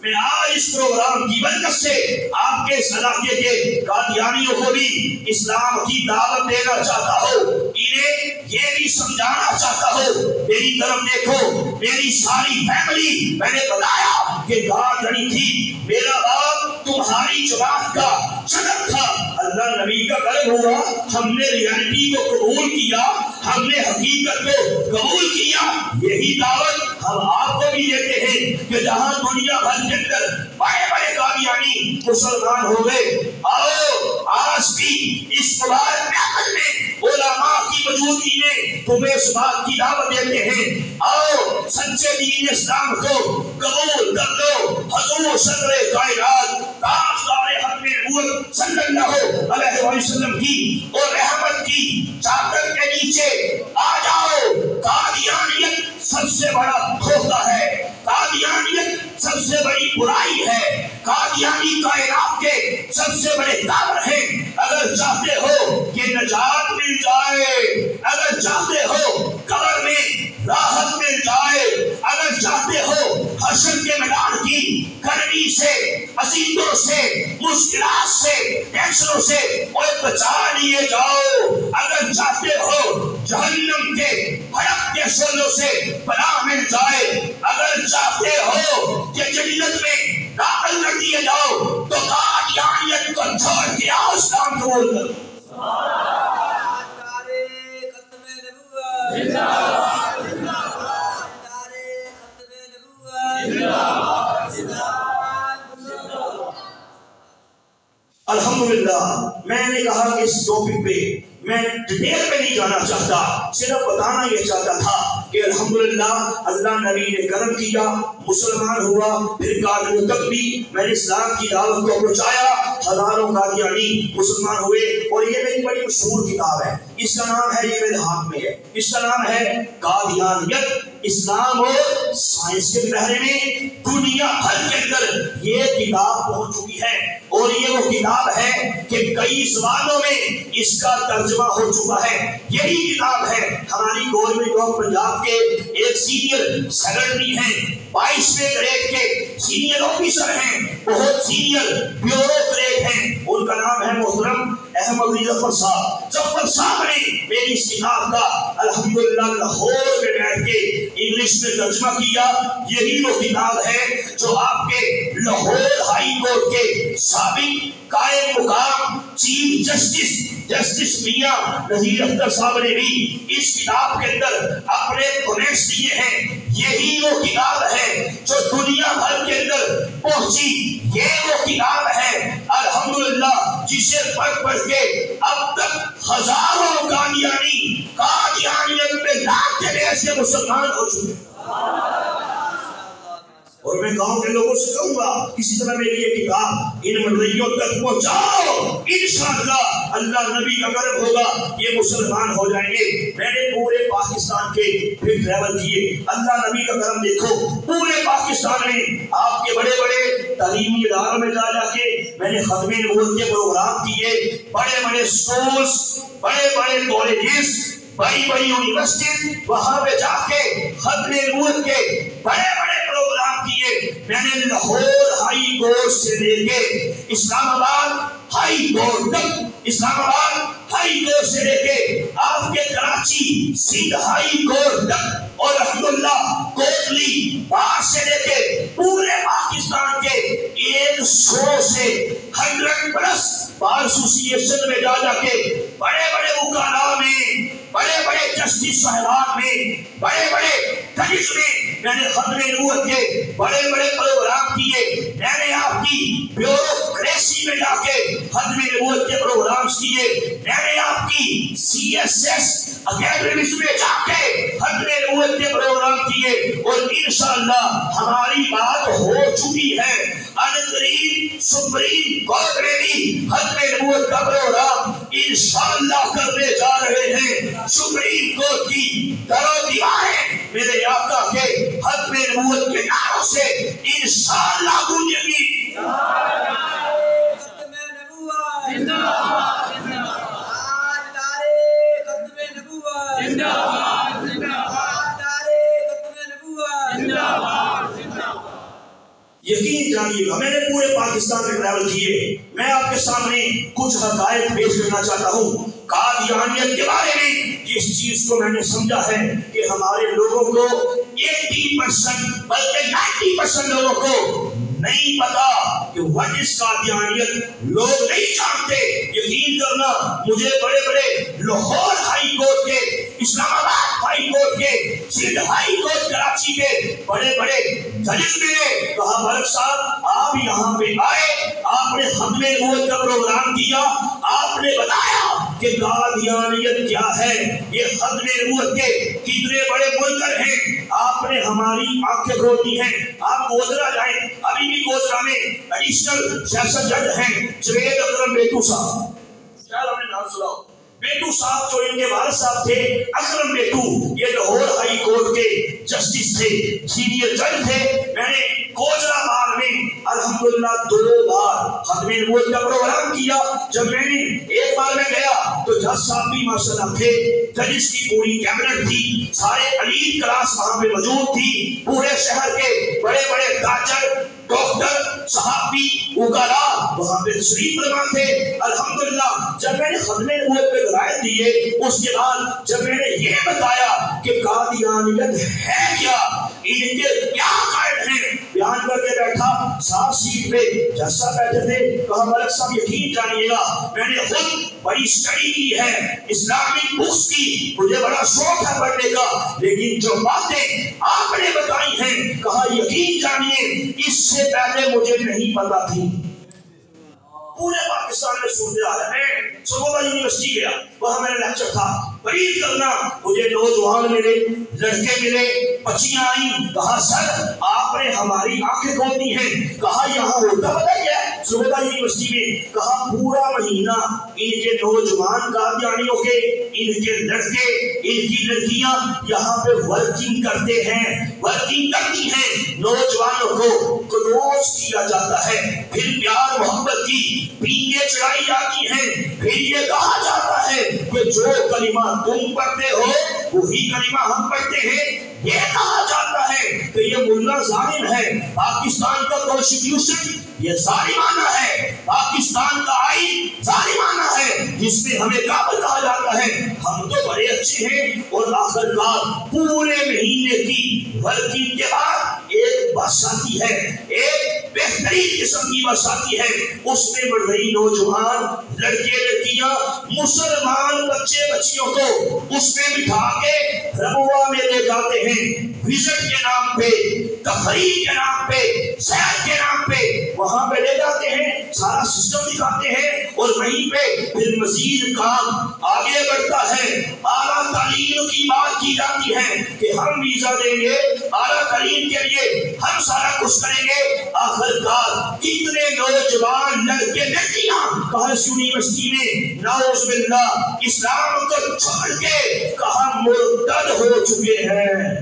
میں آج اس پروگرام کی برکت سے آپ کے اس علاقے کے قادیانیوں کو بھی اسلام کی دعوت دینا چاہتا ہوں, انہیں یہ بھی سمجھانا چاہتا ہوں. میری طرف دیکھو, میری ساری فیملی, میں نے بتایا کہ قادیانی تھی, میرا باپ تمہاری جماعت کا صدر تھا. اللہ نبی کا کرم ہوا, ہم نے ریالٹی کو قبول کیا, ہم نے حقیقت کو قبول کیا. یہی دعوت ہم آپ کو بھی دیتے ہیں کہ جہاں دنیا بھر کے اندر بڑے بڑے قادیانی مسلمان ہو گئے, آؤ آج بھی اس مبارک محفل میں علماء کی موجودگی میں تمہیں اس بات کی دعوت دیتے ہیں, آؤ سچے دین اسلام کو قبول کر لو. حضور سرور کائنات تاجدار ختم نبوت صلی اللہ علیہ وسلم کی اور رحمت کی چادر کے نیچے آ جاؤ. قادیانیت سب سے بڑا دھوکہ ہے, قادیانیت سب سے بڑی برائی ہے, قادیانی کائنات کے سب سے بڑے کافر ہیں. اگر چاہتے ہو کہ نجات مل جائے, اگر چاہتے ہو قبر میں راحت مل جائے, اگر چاہتے ہو حشر کے میدان کی گرمی سے, عذیتوں سے, مشکلات سے, ٹینشنوں سے بچا لیے جاؤ, اگر چاہتے ہو جہنم کے بھڑکتے شعلوں سے پناہ مل جائے, اگر چاہتے ہو کہ جنت میں داخل کر دیے جاؤ تو قادیانیت کو چھوڑ کے آؤ اسلام قبول کرو. الحمدللہ میں نے کہا کہ اس ٹاپک پہ میں ڈیٹیل میں نہیں جانا چاہتا, صرف بتانا یہ چاہتا تھا کہ الحمدللہ اللہ نبی نے کرم کیا, مسلمان ہوا. پھر قادیانیوں تک بھی میں نے اسلام کی دعوت کو پہنچایا, ہزاروں قادیانی مسلمان ہوئے. اور یہ میری بڑی مشہور کتاب ہے, اس کا نام ہے, یہ میرے ہاتھ میں ہے, اس کا نام ہے قادیانیت اسلام اور سائنس کے بارے میں دنیا بھر کے اندر یہ کتاب پہنچ چکی ہے. اور یہ وہ کتاب ہے کہ کئی زبانوں میں اس کا ترجمہ ہو چکا ہے. یہی کتاب ہے ہماری گورنمنٹ آف پنجاب کے ایک سینئر سیکرٹری ہیں, 22ویں گریڈ کے سینئر آفیسر ہیں, بہت سینئر بیوروکریٹ ہیں, ان کا نام ہے محترم احمد علی ظفر صاحب نے میری اس کتاب کا الحمدللہ لاہور میں بیٹھ کے انگلش میں ترجمہ کیا. یہی وہ کتاب ہے جو آپ کے لاہور ہائی کورٹ کے سابق قائم مقام چیف جسٹس میاں نذیر اختر صاحب نے بھی اس کتاب کے اندر اپنے کمنٹس دیے ہیں. یہی وہ کتاب ہے جو دنیا بھر کے اندر پہنچی. یہ وہ کتاب ہے الحمدللہ جسے پڑھ کے اب تک ہزاروں قادیانیت میں لاکھ جگہ ایسے مسلمان ہو چکے. اور میں گاؤں کے لوگوں سے کہوں گا کسی طرح میری یہ کتاب ان منڈیوں تک پہنچاؤ. انشاءاللہ اللہ نبی کا کرم ہوگا یہ مسلمان ہو جائیں گے. میں نے پورے پاکستان کے پھر ٹریول کیے. اللہ نبی کا کرم دیکھو پورے پاکستان میں آپ کے بڑے بڑے تعلیمی اداروں میں جا کے میں نے ختم نبوت کے پروگرام کیے. بڑے بڑے سکولز، بڑے بڑے کالجز، بڑی بڑی یونیورسٹی، وہاں پہ جا کے ختم نبوت کے بڑے بڑے پروگرام کیے. میں نے لاہور ہائی کورٹ سے لے کے اسلام آباد ہائی کورٹ تک، اسلام آباد ہائی کورٹ سے لے کے آپ کے کراچی سندھ ہائی کورٹ تک اور الحمدللہ کوٹلی بار سے لے کے پورے پاکستان کے 100 سے 100+ بار ایسوسی ایشن میں جا کے بڑے بڑے وکلاء میں، بڑے بڑے جسٹس صاحبان میں، بڑے بڑے ججز میں نے ختم نبوت کے بڑے بڑے پروگرام کیے. میں نے آپ کی بیوروکریسی میں جا کے ختم نبوت کے پروگرامز کیے. میں نے آپ کی CSS اکیڈمیز میں جا کے ختم نبوت کے پروگرام کیے. اور انشاءاللہ ہماری بات ہو چکی ہے. عنقریب سپریم کورٹ میں بھی ختم نبوت کا پروگرام انشاءاللہ کرنے جا رہے ہیں. سپریم کورٹ کی درو دیواریں میرے آقا کے ختم نبوت کے نعروں سے انشاءاللہ گونجیں گی. یقین جانیے گا میں نے پورے پاکستان میں ٹریول کیے. میں آپ کے سامنے کچھ حقائق پیش کرنا چاہتا ہوں قادیانیت کے بارے میں. جس چیز کو میں نے سمجھا ہے کہ ہمارے لوگوں کو 80% بلکہ 90% لوگوں کو نہیں پتا کہ what is قادیانیت، لوگ نہیں جانتے. یقین کرنا مجھے بڑے بڑے لاہور ہائی کورٹ کے، اسلام آباد ہائی کورٹ کے، سندھ ہائی کورٹ کراچی کے بڑے بڑے ججز نے کہا ملک صاحب آپ یہاں پہ آئے، آپ نے ختم نبوت کا پروگرام کیا، آپ نے بتایا کہ قادیانیت کیا ہے. یہ ختم نبوت کے کتنے بڑے منکر ہیں، آپ نے ہماری آنکھیں کھول دی ہیں. آپ گوجرا جائیں، ابھی بھی گوجرا میں ایڈیشنل سیشن جج ہیں جوید اکرم بیٹو صاحب. شاید ہم نے نام سنا ہو. بیٹو صاحب جو ان کے والد صاحب تھے اکرم بیٹو، یہ لاہور ہائی کورٹ کے جسٹس تھے، سینئر جج تھے. میں نے گوجرا بار میں الحمدللہ 2 بار ختم نبوت کا پروگرام کیا. جب میں نے ایک بار میں گیا تو جج صاحب بھی ماشاءاللہ تھے، ججز کی پوری کیبنٹ تھی، سارے ایلیٹ کلاس وہاں پہ موجود تھی. پورے شہر کے بڑے بڑے تاجر، ڈاکٹر، صحافی، وکلاء وہاں پہ تشریف فرما تھے. الحمدللہ جب میں نے ختم نبوت پہ رائے دیے، اس کے بعد جب میں نے یہ بتایا کہ قادیانیت ہے کیا، ان کے کیا قائد ہیں، بیان کر کے بیٹھا. 7 سیٹ پہ جج صاحب بیٹھے تھے. کہا ملک صاحب یقین جانیے گا میں نے خود بڑی اسٹڈی کی ہے اسلامک بکس کی، مجھے بڑا شوق ہے پڑھنے کا، لیکن جو باتیں آپ نے بتائی ہیں کہا یقین جانیے اس سے پہلے مجھے نہیں پتا تھی. پورے پاکستان میں صورتحال ہے. میں سرگودا یونیورسٹی گیا، وہاں میرا لیکچر تھا. قریب کرنا مجھے نوجوان ملے، لڑکے ملے، بچیاں آئیں. کہا سر آپ نے ہماری آنکھیں کھول دی ہیں. کہا یہاں ہوتا پتہ کیا ہے سرگودا یونیورسٹی میں؟ کہا پورا مہینہ ان کے نوجوان قادیانیوں کے، ان کے لڑکے، ان کی لڑکیاں یہاں پہ ورکنگ کرتے ہیں، ورکنگ کرتی ہیں. نوجوانوں کو کلوز کیا جاتا ہے، پھر پیار محبت کی پینے چڑھائی جاتی ہیں. پھر یہ کہا جاتا ہے کہ جو کلمہ تم پڑھتے ہو وہی کلمہ ہم پڑھتے ہیں. یہ کہا جاتا ہے کہ یہ ملا ظالم ہے، پاکستان کا کانسٹیٹیوشن یہ ظالمانہ ہے، پاکستان کا آئین ظالمانہ ہے، جس میں ہمیں کافر کہا جاتا ہے۔ ہم تو بڑے اچھے ہیں، اور آخر کار پورے مہینے کی ورکنگ کے بعد ایک بس آتی ہے، ایک بہترین قسم کی بس آتی ہے، اس میں بڑھ رہی نوجوان لڑکے لڑکیاں مسلمان بچے بچیوں کو اس میں بٹھا کے ربوہ میں لے جاتے ہیں، وزٹ کے نام پہ، تفریح کے نام پہ، سیر کے نام پہ وہاں پہ لے جاتے ہیں، سارا سسٹم دکھاتے ہیں، اور وہیں پہ پھر مزید کام آگے بڑھتا ہے۔ اعلیٰ تعلیم کی بات کی جاتی ہے کہ ہم ویزا دیں گے اعلیٰ تعلیم کے لیے، ہم سارا کچھ کریں گے۔ آخر کار کتنے نوجوان لڑکے لڑکیاں کہاس یونیورسٹی میں نعوذ باللہ اسلام کو چھوڑ کے کہاں مرتد ہو چکے ہیں۔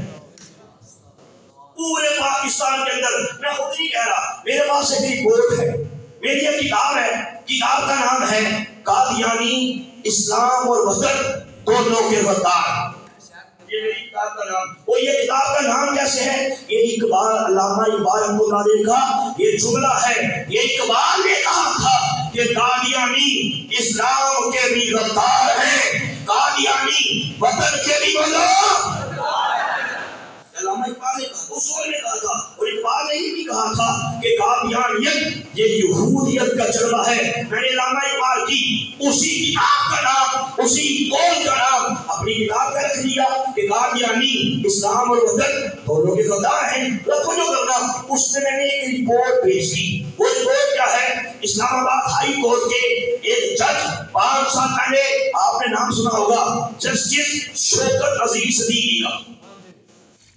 پورے پاکستان کے اندر، میں خود نہیں کہہ رہا، میرے پاس ایک رپورٹ ہے، میری ایک کتاب ہے، کتاب کا نام ہے قادیانی اسلام اور وطن دونوں کے غدار۔ یہ میری کتاب کا نام، وہ یہ کتاب کا نام کیسے ہے؟ یہ اقبال، علامہ اقبال رحمۃ اللہ علیہ کا یہ جملہ ہے۔ یہ اقبال نے کہا تھا کہ قادیانی اسلام کے بھی غدار ہیں، قادیانی وطن کے بھی غدار۔ علامہ اقبال نے کہا، اس نے کہا تھا، اور اقبال نے یہ بھی کہا تھا کہ قادیانیت یہ یہودیت کا جلوہ ہے۔ میں نے علامہ اقبال کی اسی کتاب کا نام، اسی قول کا نام اپنی کتاب کا رکھ لیا کہ قادیانی اسلام اور وطن دونوں کے غدار ہیں۔ رکھو جو کرنا، اس میں نے ایک رپورٹ پیش کی۔ وہ رپورٹ کیا ہے؟ اسلام آباد ہائی کورٹ کے ایک جج 5 سال پہلے، آپ نے نام سنا ہوگا، جسٹس شوکت عزیز صدیقی کا۔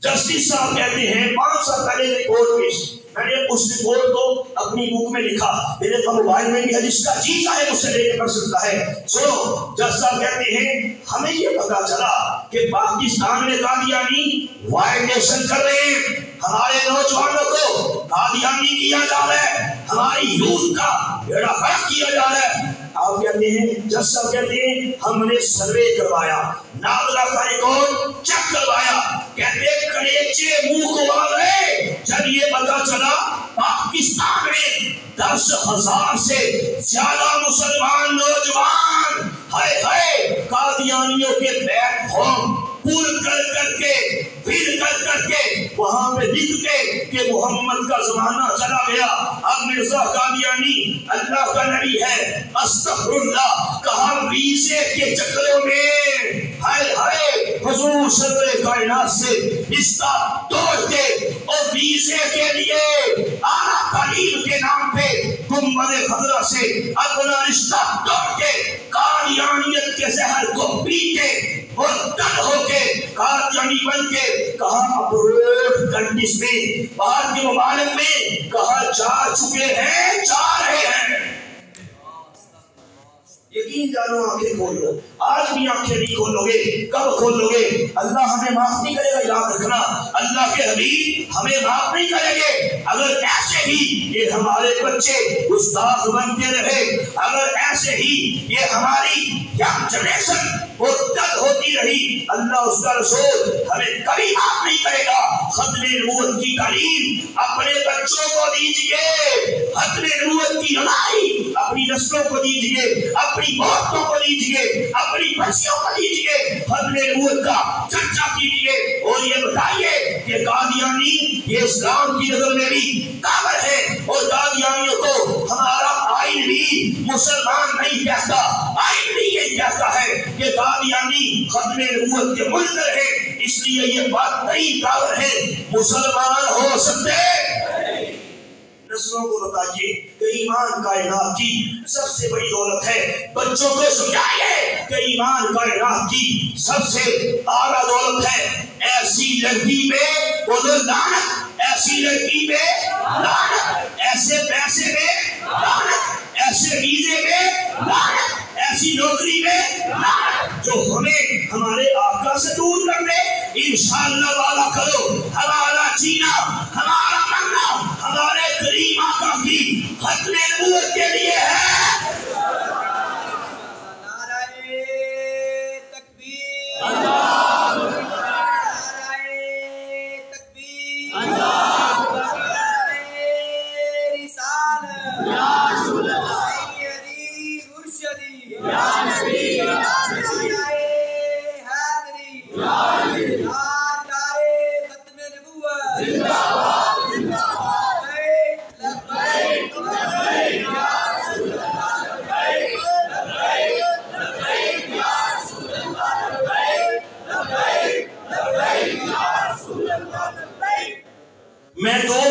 جسٹس صاحب کہتے ہیں 5 سال پہلے رپورٹ پیش، میں نے اس رپورٹ کو اپنی بک میں لکھا، میرے پاس موبائل میں بھی ہے، جس کا جی چاہے مجھ سے لے کے پڑھ سکتا ہے۔ سنو، جج صاحب کہتے ہیں ہمیں یہ پتا چلا کہ پاکستان میں قادیانی وائلیشن کر رہے ہیں، ہمارے نوجوانوں کو قادیانی کیا جا رہا ہے، ہماری یوتھ کا بیڑا غرق کیا جا رہا ہے۔ آپ کہتے ہیں، جج صاحب کہتے ہیں ہم نے سروے کروایا، نادرا کا ریکارڈ چیک کروایا، کہتے کلیچے منہ کو آ گئے جب یہ پتا چلا پاکستان میں 10,000 سے زیادہ مسلمان نوجوان ہائے ہائے قادیانیوں کے بیک ہوم پور کر کے پھر کر کے وہاں پہ لکھ کے کہ محمد کا زمانہ چلا گیا، اب مرزا قادیانی اللہ کا نبی ہے، استغفر اللہ، کہاں ویزے کے چکروں میں ہائے ہائے حضور سرور کائنات سے رشتہ توڑ کے اور ویزے کے لیے اعلیٰ تعلیم کے نام پہ گنبد خضرا سے اپنا رشتہ توڑ کے قادیانیت کے زہر کو پی کے اور تن ہو کے قادیانی بن کے کہاں ابروڈ کنٹریز میں، باہر کے ممالک میں کہاں جا چکے ہیں، جا رہے ہیں۔ یقین جانو، آنکھیں کھول لو، آج بھی آنکھیں نہیں کھولو گے، کب کھولو گے؟ اللہ ہمیں معاف نہیں کرے گا، یاد رکھنا، اللہ کے حبیب ہمیں معاف نہیں کریں گے اگر ایسے ہی یہ ہمارے بچے استاد بنتے رہے، اگر ایسے ہی یہ ہماری ینگ جنریشن مرتد ہوتی رہی، اللہ اس کا رسول ہمیں کبھی معاف نہیں کرے گا۔ ختم نبوت کی تعلیم اپنے بچوں کو دیجئے، ختم نبوت کی رہائی اپنی نسلوں کو دیجئے، اپنی عورتوں کو دیجئے، اپنی بچیوں کو دیجئے، ختم نبوت کا چرچا کیجئے، اور یہ بتائیے کہ قادیانی یہ اسلام کی نظر میں بھی کافر ہے، اور قادیانیوں کو ہمارا آئین بھی مسلمان نہیں کہتا، آئین بھی یہ کہتا ہے کہ قادیانی ختم نبوت کے منکر ہے، اس لیے یہ بات نہیں کافر ہے، مسلمان ہو سکتے ہیں۔ نسلوں کو بتائیے کہ ایمان کائنات کی سب سے بڑی دولت ہے، بچوں کو سمجھائیے کہ ایمان کائنات کی سب سے اعلیٰ دولت ہے۔ ایسی لڑکی میں بولو لعنت، ایسی لڑکی میں لعنت، ایسے پیسے میں لعنت، ایسے ویزے میں لعنت، ایسی نوکری میں لعنت جو ہمیں ہمارے آقا سے دور کر دے۔ انشاءاللہ وعدہ کرو، ہمارا جینا، ہمارا مرنا ہمارے کریم آقا کی ختم نبوت کے لیے ہے۔ نعرہ تکبیر، نعرہ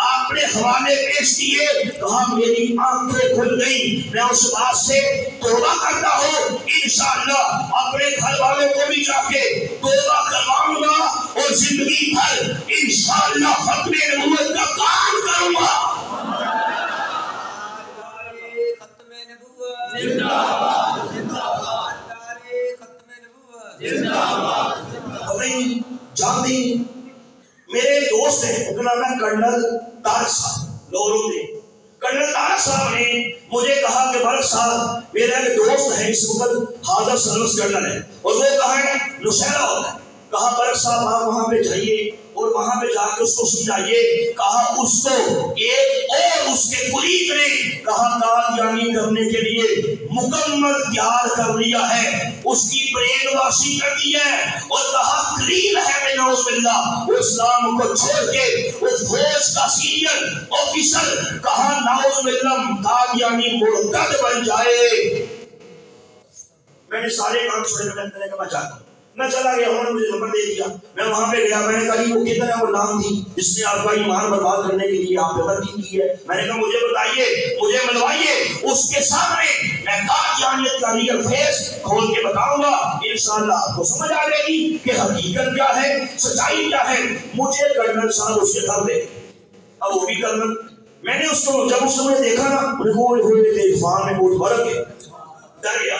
آپ نے حوالے پیش کیے، کہا میری آنکھیں کھل گئی، میں اس بات سے توبہ کرتا ہوں، انشاءاللہ اپنے گھر والوں کو بھی جا کے توبہ کرواؤں گا اور زندگی بھر انشاءاللہ ختم نبوت کا کام کروں گا۔ ختم نبوت زندہ باد، زندہ باد، ختم نبوت زندہ باد۔ ہمیں جانتی میرے دوست ہیں، ان کا نام ہے کرنل طارق صاحب، لاہور میں۔ کرنل طارق صاحب نے مجھے کہا کہ بھرت صاحب میرا ایک دوست ہے، اس وقت حاضر سروس کرنل ہے، اور وہ کہاں ہے؟ نوشہرہ ہوتا ہے۔ کہا بھرت صاحب آپ وہاں پہ جائیے اور وہاں پہ جا کے اس کو سمجھائیے۔ کہا اس کو ایک اور اس کے قریب نے کہا قادیانی کرنے کے لیے مکمل تیار کر لیا ہے، اس کی برین واشی کر دی ہے، اور کہا قریب ہے میں نعوذ باللہ وہ اسلام کو چھوڑ کے وہ فوج کا سینئر آفیسر کہا نعوذ باللہ قادیانی مرتد بن جائے۔ میں نے سارے کام چھوڑے، میں نے کہا جاتا ہوں، میں چلا گیا، انہوں نے مجھے نمبر دے دیا، میں وہاں پہ گیا، میں نے کہا وہ کدھر ہے وہ نام تھی جس نے آپ کا ایمان برباد کرنے کے لیے آپ پہ غلطی کی ہے؟ میں نے کہا مجھے بتائیے، مجھے ملوائیے، اس کے سامنے میں قادیانیت کا ریئل فیس کھول کے بتاؤں گا، انشاءاللہ آپ کو سمجھ آ جائے گی کہ حقیقت کیا ہے، سچائی کیا ہے۔ مجھے کرنل صاحب اس کے گھر لے، اب وہ بھی کرنل، میں نے اس کو جب اس نے دیکھا نا ہوئے عرفان میں بہت فرق ہے، ڈر گیا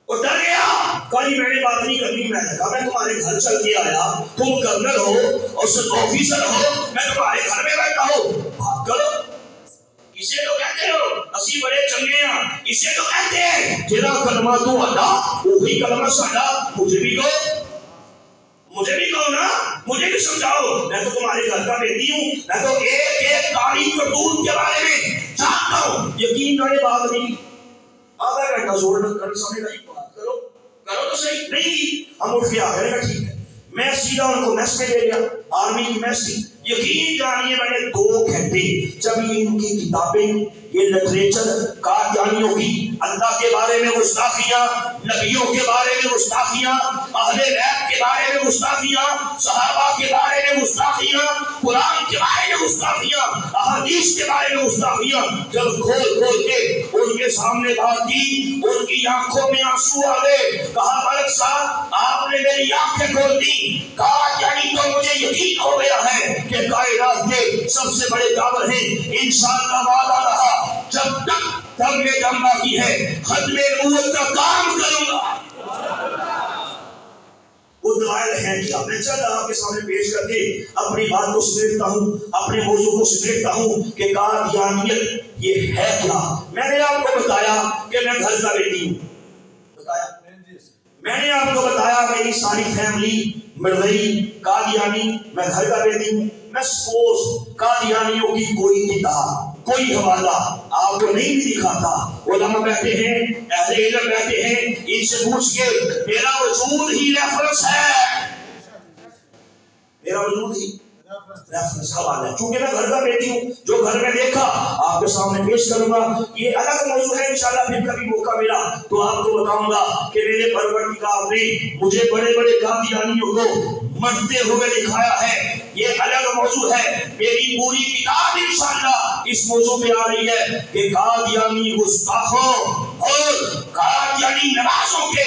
اور ڈر گیا۔ کہیں میں نے بات نہیں کرنی، میں نے کہا میں تمہارے گھر چل کے آیا، تم کرنل ہو اور صرف آفیسر ہو، میں تمہارے گھر میں بیٹھا ہوں، بات کرو۔ اسے تو کہتے ہو اسی بڑے چنگے ہیں، اسے تو کہتے ہیں جیڑا کلمہ تو اللہ وہی کلمہ ساڈا، مجھے بھی کہو نا، مجھے بھی سمجھاؤ، میں تو تمہارے گھر کا بیٹی ہوں، میں تو ایک ایک تاریخ کرتوت کے بارے میں جانتا ہوں، یقین کرے بات نہیں۔ آدھا گھنٹہ زور کر سامنے نہیں بات کرو تو صحیح نہیں، ہم اٹھ کے آ گئے، ٹھیک ہے۔ میں سیدھا ان کو میس میں لے گیا، آرمی کی میس تھی، یقین جانیے میں نے 2 گھنٹے جب ان کی کتابیں یہ لٹریچر قادیانیوں کی، اللہ کے بارے میں گستاخیاں، نبیوں کے بارے میں گستاخیاں، اہل بیت کے بارے میں گستاخیاں، صحابہ کے بارے میں گستاخیاں، قرآن کے بارے میں گستاخیاں، احادیث کے بارے میں گستاخیاں جب کھول کے ان کے سامنے بات کی، ان کی آنکھوں میں آنسو آ گئے۔ کہا ملک صاحب آپ نے میری آنکھیں کھول دی، قادیانی تو مجھے یقین ہو گیا ہے کہ کائنات کے سب سے بڑے کافر ہیں، انشاءاللہ وعدہ رہا جب تک میں دم باقی ہے ختم نبوت کا کام کروں گا۔ وہ دلائل ہیں کیا؟ میں چل آپ کے سامنے پیش کر کے اپنی بات کو سمیٹتا ہوں، اپنے موضوع کو سمیٹتا ہوں کہ قادیانیت یہ ہے کیا۔ میں نے آپ کو بتایا کہ میں گھر کا بیٹی ہوں، میں نے آپ کو بتایا میری ساری فیملی مردئی قادیانی، میں گھر کا بیٹی ہوں۔ میں سپوز قادیانیوں کی کوئی کتاب، کوئی حوالہ آپ کو نہیں بھی دکھاتا، علماء بیٹھے ہیں، اہل علم بیٹھے ہیں، ان سے پوچھ کے میرا وجود ہی ریفرنس ہے، میرا وجود ہی ریفرنس حوالہ ہے، چونکہ میں گھر کا بیٹی ہوں، جو گھر میں دیکھا آپ کے سامنے پیش کروں گا۔ یہ الگ موضوع ہے، انشاءاللہ پھر کبھی موقع ملا تو آپ کو بتاؤں گا کہ میرے پروردگار نے مجھے بڑے بڑے قادیانیوں کو مرتے ہوئے دکھایا ہے، یہ الگ موضوع ہے۔ میری پوری کتاب انشاءاللہ اس موضوع پہ آ رہی ہے کہ قادیانی گستاخوں اور قادیانی نوازوں کے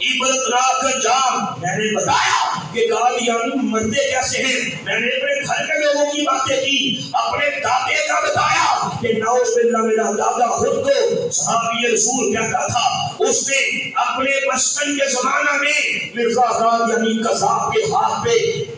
عبرتناک انجام۔ میں نے بتایا کہ قادیانی مرتے کیسے ہیں، میں نے اپنے گھر کے لوگوں کی باتیں کی، اپنے دادے کا بتایا کہ نعوذ باللہ میرا دادا خود کو صحابی رسول کہتا تھا، اس نے اپنے بچپن کے زمانہ میں مرزا قادیانی قذاب کے ہاتھ پہ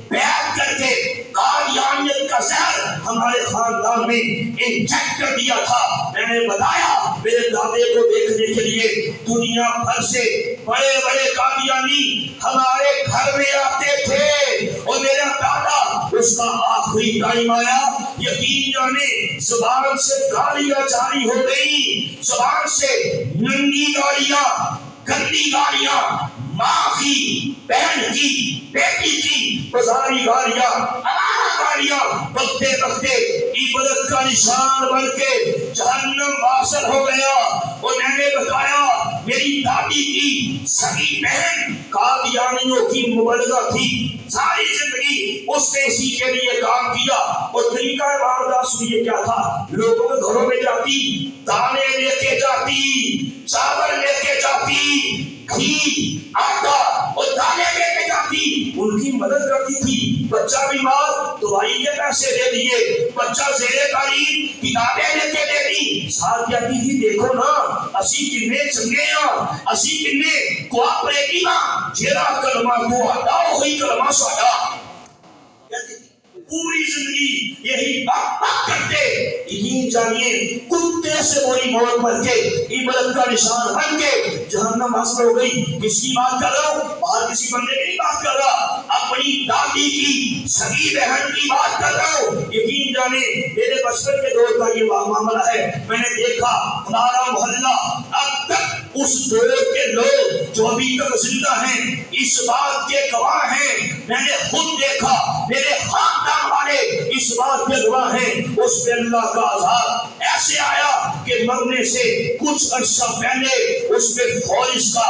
بیعت کر کے قادیانیت کا زہر ہمارے خاندان میں انجیکٹ کر دیا تھا۔ میں نے بتایا میرے دادے کو دیکھنے کے لیے دنیا بھر سے بڑے بڑے قادیانی ہمارے گھر میں آتے تھے، اور میرا دادا اس کا آخری ٹائم آیا، یقین جانے زبان سے گالیاں جاری ہو گئی، زبان سے ننگی گالیاں، گندی گالیاں، ماں کی، بہن کی، بیٹی کی بازاری گالیاں، گالیاں بکتے بکتے عبرت کا نشان بن کے جہنم واصل ہو گیا۔ اور میں نے بتایا میری دادی کی سگی بہن قادیانیوں کی مبلغہ تھی، ساری زندگی اس نے اسی کے لیے کام کیا۔ اور طریقہ واردات سنیے کیا تھا، لوگوں کے گھروں میں جاتی، دانے لے کے جاتی، چاول لے کے جاتی، گھی آٹا اور دانے لے کے جاتی، ان کی مدد کرتی تھی۔ بچہ بیمار دوائی کے پیسے دے دیے، بچہ زیر تعلیم کتابیں لے کے دے دی، ساتھ کہتی تھی دیکھو نا اسی کنے چنگے ہاں، اسی کنے کوآپریٹیو ہاں، جیڑا کلمہ تو آتا وہی کلمہ ساڈا۔ پوری زندگی یہی بات کرتے، یقین جانیے کتے سے بری موت مر کے عبرت کا نشان بن کے جہنم واصل ہو گئی۔ کس کی بات کر رہا ہوں؟ باہر کسی بندے کی نہیں بات کر رہا، اپنی دادی کی سگی بہن کی بات کر رہا ہوں۔ یقین جانے میرے بچپن کے دور کا یہ معاملہ ہے، میں نے دیکھا ہمارا محلہ اب تک اس دور کے لوگ جو ابھی تک زندہ ہیں اس بات کے گواہ ہیں، میں نے خود دیکھا، میرے خاندان والے اس بات کے گواہ ہیں، اس پہ اللہ کا عذاب ایسے آیا کہ مرنے سے کچھ عرصہ پہلے اس پہ فورس کا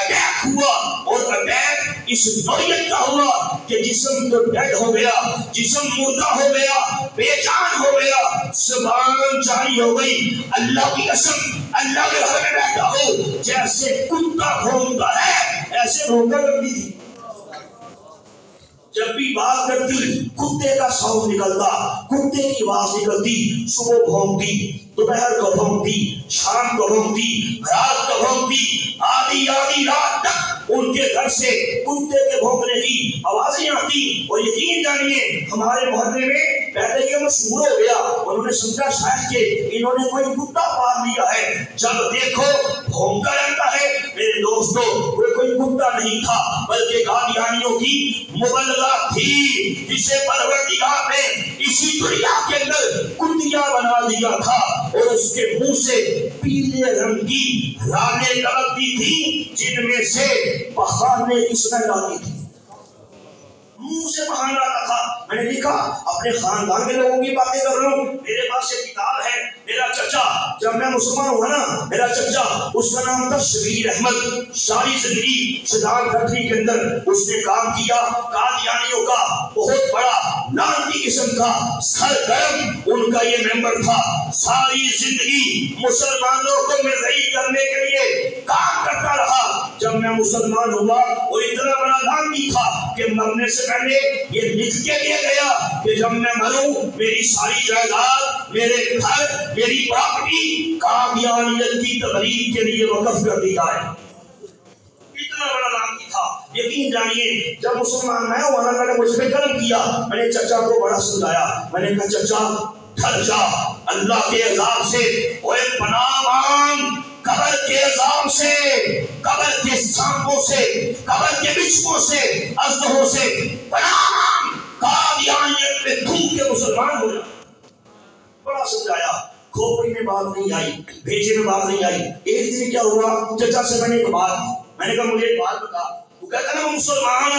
اٹیک ہوا، اور اٹیک اس نوعیت کا ہوا کہ جسم تو ڈیڈ ہو گیا، جسم مردہ ہو گیا، بے جان ہو گیا، زبان جاری ہو گئی۔ اللہ کی قسم اللہ کے گھر میں بیٹھا ہو، جیسے کتا بھونکتا ہے ایسے بھونکا کرتی تھی۔ جب بھی بات کرتی کتے کا ساؤنڈ نکلتا، کتے کی آواز نکلتی، صبح بھونکتی، دوپہر کو بھونکتی، شام کو بھونکتی، رات کو بھونکتی، آدھی رات تک ان کے گھر سے کتے کے بھونکنے کی آوازیں آتی۔ اور یقین جانیے ہمارے محلے میں پہلے یہ مشہور ہو گیا، انہوں نے سمجھا شاید کہ انہوں نے کوئی کتا پال لیا ہے، جب دیکھو بھونکا رہتا ہے۔ میرے دوستو وہ کوئی کتا نہیں تھا بلکہ قادیانیوں کی مبلغہ تھی، جسے پروردگار نے اسی دنیا کے اندر کتیا بنا دیا تھا، اور اس کے منہ سے پیلے رنگ کی رانیں لگتی تھی جن میں سے بخاریں اسمیل آتی تھی، منہ سے بہانا آتا تھا۔ میں نے لکھا اپنے خاندان کے لوگوں کی باتیں کر رہا ہوں، میرے پاس ایک کتاب ہے۔ میرا چچا جب میں مسلمان ہوا نا، میرا چچا اس کا نام تھا شبیر احمد، ساری زندگی صدام فیکٹری کے اندر اس نے کام کیا، قادیانیوں کا بہت بڑا لانتی قسم کا سرگرم ان کا یہ ممبر تھا، ساری زندگی مسلمانوں کو مرئی کرنے کے لیے کام کرتا رہا۔ جب میں مسلمان ہوا وہ اتنا بڑا لانتی تھا کہ مرنے سے پہلے یہ لکھ کے دیا گیا کہ جب میں مروں میری ساری جائیداد، میرے گھر، میری پراپرٹی قادیانیت کی تبلیغ کے لیے وقف کر دی جائے۔ اتنا بڑا لانتی تھا۔ یقین جانیے جب مسلمان میں ہوا نا، میں نے مجھ پہ کرم کیا، میں نے چچا کو بڑا سمجھایا، میں نے کہا چچا ڈر جا اللہ کے عذاب سے، اوے پناہ مانگ قبر کے عذاب سے، قبر کے سانپوں سے، قبر کے بچھوؤں سے، اژدہوں سے پناہ مانگ، قادیانیت میں تھوک کے مسلمان ہو جا۔ بڑا سمجھایا، کھوپڑی میں بات نہیں آئی، بھیجے میں بات نہیں آئی۔ ایک دن کیا ہوا، چچا سے میں نے ایک بات کی، میں نے کہا مجھے ایک بات بتا، تو کہتا نا مسلمان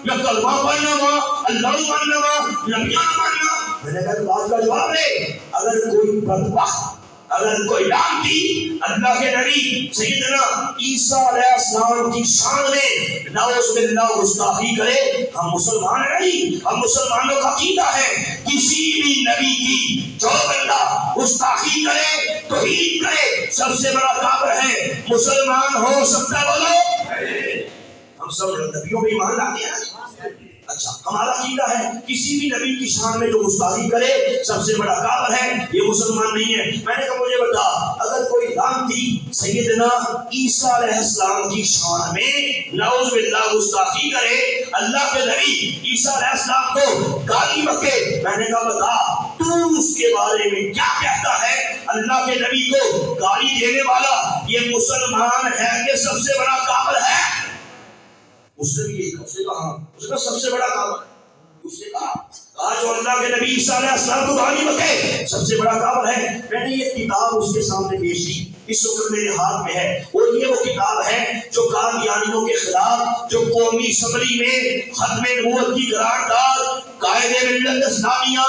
یا کلمہ پڑھنا وا، اللہ ماننا وا، نبیان ماننا۔ میں نے کہا بات کا جواب دے، اگر کوئی بدبخت، اگر کوئی لعنتی اللہ کے نبی سیدنا عیسیٰ علیہ السلام کی شان میں نعوذ باللہ گستاخی کرے، ہم مسلمان نہیں، ہم مسلمانوں کا عقیدہ ہے کسی بھی نبی کی جو بندہ گستاخی کرے، توہین کرے، سب سے بڑا کافر ہے۔ مسلمان ہو سکتا بولو، ہم سب نبیوں پہ ایمان لاتے ہیں۔ اچھا ہمارا عقیدہ ہے کسی بھی نبی کی شان میں جو گستاخی کرے سب سے بڑا کافر ہے، یہ مسلمان نہیں ہے۔ میں نے کہا مجھے بتا، اگر کوئی لعنتی سیدنا عیسیٰ علیہ السلام کی شان میں نعوذ باللہ گستاخی کرے، اللہ کے نبی عیسیٰ علیہ السلام کو گالی بکے، میں نے کہا بتا تو اس کے بارے میں کیا کہتا ہے؟ اللہ کے نبی کو گالی دینے والا یہ مسلمان ہے کہ سب سے بڑا کافر ہے؟ اس نے بھی یہی کہا، اس نے کہا سب سے بڑا کافر ہے۔ اس نے کہا جو اللہ کے نبی عیسیٰ علیہ السلام کو غالب رکھے سب سے بڑا کافر ہے. میں نے یہ کتاب اس کے سامنے پیش کی، اس وقت میرے ہاتھ میں ہے، اور یہ وہ کتاب ہے جو قادیانیوں کے خلاف جو قومی اسمبلی میں ختم نبوت کی قرارداد قائد ملت اسلامیہ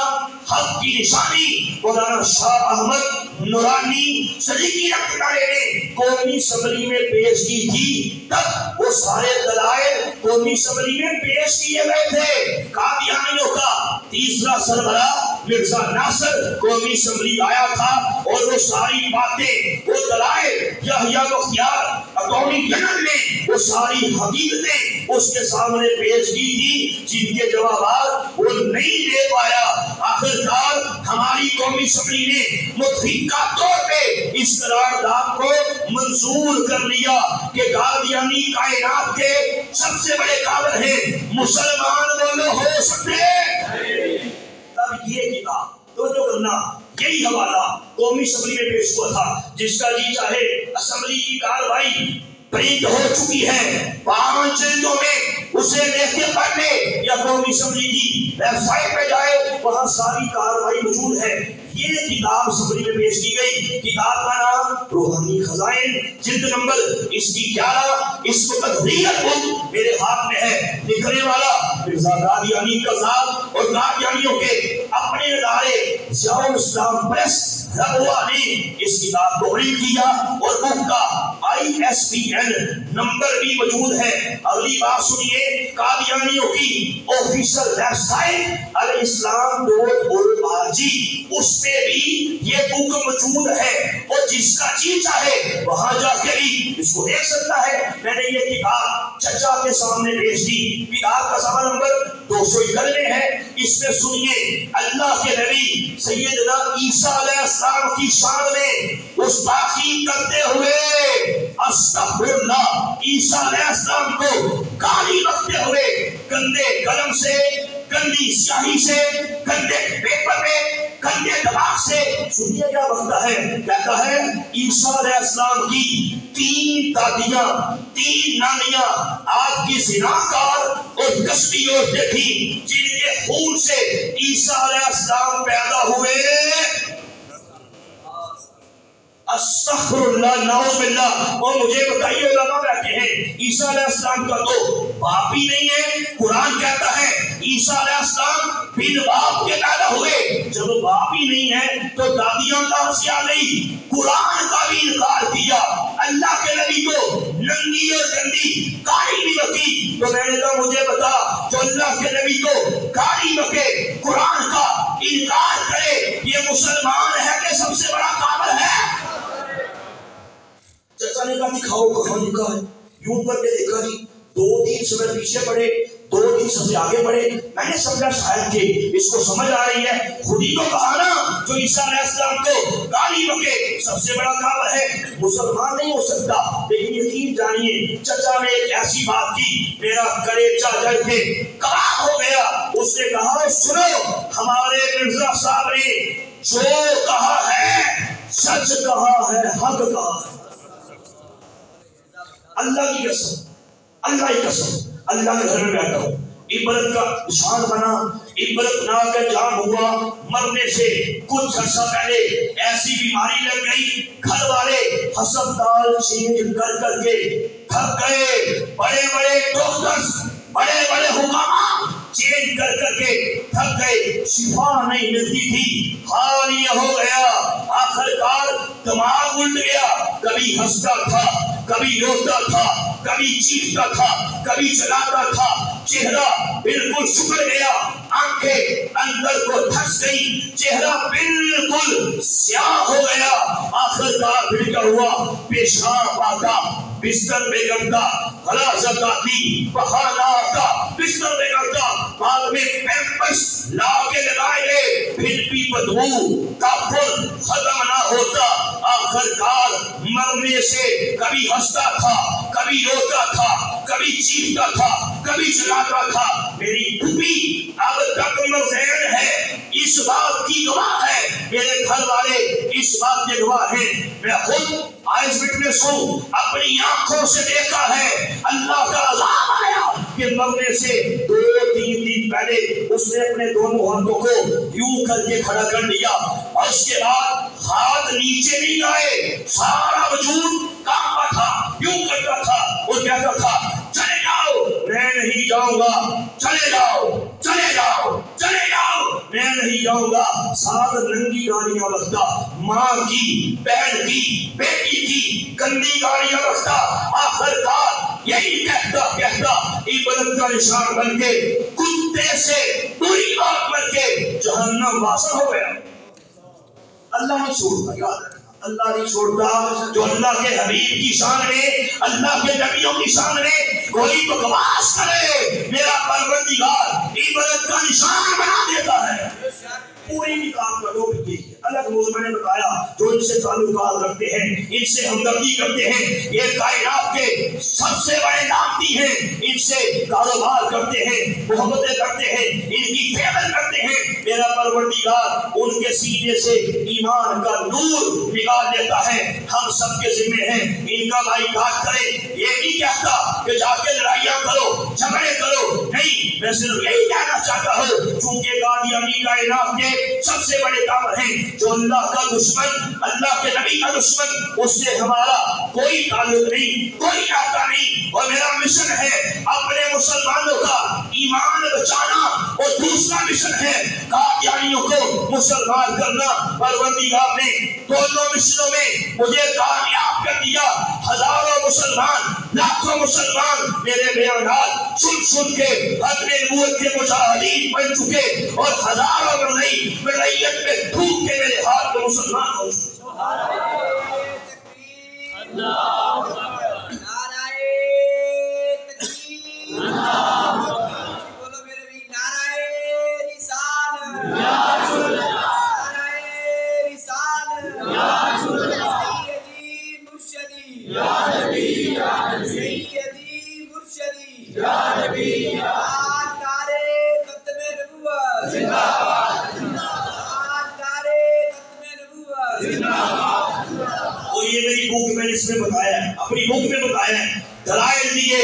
حق کی نشانی مولانا شاہ احمد نورانی صدیقی رحمۃ اللہ نے قومی اسمبلی میں پیش کی تھی، تب وہ سارے دلائل قومی اسمبلی میں پیش کیے گئے تھے. قادیانیوں کا تیسرا سربراہ مرزا ناصر قومی اسمبلی آیا تھا اور وہ ساری باتیں وہ دلائل یحییٰ بختیار اٹارنی جنرل نے وہ ساری حقیقتیں اس کے سامنے پیش کی تھی جن کے جوابات وہ نہیں دے پایا. آخرکار ہماری قومی اسمبلی نے متفقہ طور پہ اس قرارداد کو منظور کر لیا کہ قادیانی کائنات کے سب سے بڑے کافر ہیں، مسلمان وہ لوگ ہو سکتے ہیں. تب یہ کتاب توجہ کرنا، یہی حوالہ قومی اسمبلی میں پیش ہوا تھا جس کا جی چاہے اسمبلی کی کارروائی پرنٹ ہو چکی ہے 5 جلدوں میں، اسے دیکھ کے پڑھ لے یا قومی اسمبلی کی ویب سائٹ پہ جائے وہاں ساری کارروائی موجود ہے. یہ کتاب اسمبلی میں پیش کی گئی، کتاب کا نام روحانی خزائن، جلد نمبر اس کی 11، اس وقت ریئل بک میرے ہاتھ میں ہے. لکھنے والا مرزا قادیانی قذاب اور قادیانیوں کے اپنے ادارے ضیاء الاسلام پریس ربوہ نے اس کتاب کو پرنٹ کیا اور بک کا ISBN نمبر بھی موجود ہے. اگلی بات سنیے، قادیانیوں کی آفیشل ویب سائٹ alislam.org اس پہ بھی یہ بک موجود ہے اور جس کا جی چاہے وہاں جا کے بھی اس کو دیکھ سکتا ہے. میں نے یہ کتاب چچا کے سامنے بھیج دی. کتاب کا صفحہ نمبر 291 ہے. اس میں سنیے اللہ کے نبی سیدنا عیسیٰ علیہ السلام کی شان میں گستاخی کرتے ہوئے استغفر اللہ عیسیٰ علیہ السلام کو گالی بکتے ہوئے گندے قلم سے، گندی سیاہی سے، گندے پیپر میں، گندے دماغ سے سنیے کیا بکتا ہے. کہتا ہے عیسیٰ علیہ السلام کی 3 دادیاں 3 نانیاں آپ کی زناکار اور کسبی عورتیں تھیں جن کے خون سے عیسیٰ علیہ السلام پیدا ہوئے. استغفر اللہ نعوذ باللہ. اور مجھے بتائیے علماء کہتے ہیں عیسیٰ علیہ السلام کا تو باپ ہی نہیں ہے. قرآن کہتا ہے عیسیٰ علیہ السلام بن باپ کے پیدا ہوئے. جب باپ ہی نہیں ہے تو دادیاں کہاں سے آ گئی؟ قرآن کا بھی انکار کیا، اللہ کے نبی کو ننگی اور گندی گالی بھی بکی. تو میں نے کہا مجھے بتا جو اللہ کے نبی کو گالی بکے قرآن کا انکار کرے یہ مسلمان ہے کہ سب سے بڑا کافر ہے؟ چچا نے کہا دکھاؤ کہاں لکھا ہے. یوں کر کے دیکھا جی 2-3 صفحے پیچھے پڑھے، 2-3 صفحے آگے پڑھے. میں نے سمجھا شاید کہ اس کو سمجھ آ رہی ہے. خود ہی کو کہا نا جو عیسیٰ علیہ السلام کو گالی بکے سب سے بڑا کافر ہے، مسلمان نہیں ہو سکتا. لیکن یقین جانیے چچا نے ایک ایسی بات کی میرا کلیجہ جل کے کباب ہو گیا. اس نے کہا سنو ہمارے مرزا صاحب نے جو کہا ہے سچ کہا ہے، حق کہا ہے. اللہ کی قسم، اللہ کی قسم، اللہ کے گھر میں بیٹھا ہوں، عبرت کا نشان بنا، عبرت ناک جام ہوا. مرنے سے کچھ عرصہ پہلے ایسی بیماری لگ گئی، گھر والے ہسپتال چینج کر کر کے تھک گئے. بڑے بڑے ڈاکٹرز، بڑے بڑے حکام چینج کر کر کے تھک گئے، شفا نہیں ملتی تھی. حال یہ ہو گیا آخرکار دماغ الٹ گیا. کبھی ہنستا تھا، کبھی روتا تھا، کبھی چیختا تھا، کبھی چلاتا تھا. چہرہ بالکل سکڑ گیا، آنکھیں اندر کو دھس گئی، چہرہ بالکل سیاہ ہو گیا. آخرکار پھر کیا ہوا؟ پیشاب آتا، بستر پہ گرتا، غلاظت آتی، بخار آتا، بستر پہ گرتا. بعد میں پیمپس لا کے لگائے گئے، پھر بھی بدبو کافر ختم نہ ہوتا. آخرکار مرنے سے کبھی ہنستا تھا، کبھی روتا تھا، کبھی چیختا تھا، کبھی چلاتا تھا. میری پھوپھی اب تک مذہن ہے، اس اس بات کی گواہ ہے، میرے گھر والے اس بات کے گواہ ہیں، میں خود آئز وٹنس ہوں، اپنی آنکھوں سے دیکھا ہے اللہ کا عذاب آیا کہ مرنے سے 2-3 دن پہلے اس نے اپنے دونوں ہاتھوں کو یوں کر کے کھڑا کر لیا اور اس کے بعد ہاتھ نیچے نہیں آئے، سارا وجود کانپا تھا، یوں کرتا تھا اور کہتا تھا چلے جاؤ میں نہیں جاؤں گا، چلے جاؤ چلے جاؤ چلے جاؤ میں نہیں جاؤں گا۔ ساتھ ننگی گالیاں رکھتا، ماں کی، بہن کی، بیٹی کی گندی گالیاں رکھتا، آخر کار یہی کہتا عبرت کا نشان بن کے کتے سے بری بات بن کے جہنم واسع ہو گیا۔ اللہ نہیں چھوڑتا، یاد رکھنا اللہ نہیں چھوڑتا۔ جو اللہ کے حبیب کی شان میں، اللہ کے نبیوں کی شان میں کوئی بکواس کرے، میرا پروردگار عبرت کا نشان بنا دیتا ہے۔ پوری کتاب کا لوگ یہ الگ موضوع میں نے بتایا، جو ان سے تعلقات رکھتے ہیں، ان سے ہمدردی کرتے ہیں، یہ کائنات کے سب سے بڑے نامتی ہیں، ان سے کاروبار کرتے ہیں، محبتیں کرتے ہیں، ان کی فیور کرتے ہیں، میرا پروردگار ان کے سینے سے ایمان کا نور نکال دیتا ہے۔ ہم سب کے ذمہ ہیں ان کا بائیکاٹ کریں۔ یہ نہیں کہتا کہ جا کے لڑائیاں کرو، جھگڑے کرو، نہیں، میں صرف یہی کہنا چاہتا ہوں چونکہ قادیانی کائنات کے سب سے بڑے کافر ہیں، جو اللہ کا دشمن، اللہ کے نبی کا دشمن، اس سے ہمارا کوئی تعلق نہیں، کوئی ناطہ نہیں، اور میرا مشن ہے اپنے مسلمانوں کا ایمان بچانا، اور دوسرا مشن ہے قادیانیوں کو مسلمان کرنا۔ پروردگار نے دونوں مشنوں میں مجھے کامیاب کر دیا۔ ہزاروں مسلمان، لاکھوں مسلمان میرے بیانات سن سن کے ختم نبوت کے مجاہدین بن چکے، اور ہزاروں مرئیت میں ڈھونڈ کے میرے ہاتھ میں مسلمان ہو چکے۔ بولو میرے بھی نعرہ رسالت، سیدی مرشدی، سیدی مرشدی، تاجدار ختم نبوت، تاجدار ختم نبوت۔ اور یہ میری بک میں اس میں بتایا ہے، اپنی بک میں بتایا ہے، دلائل دیے،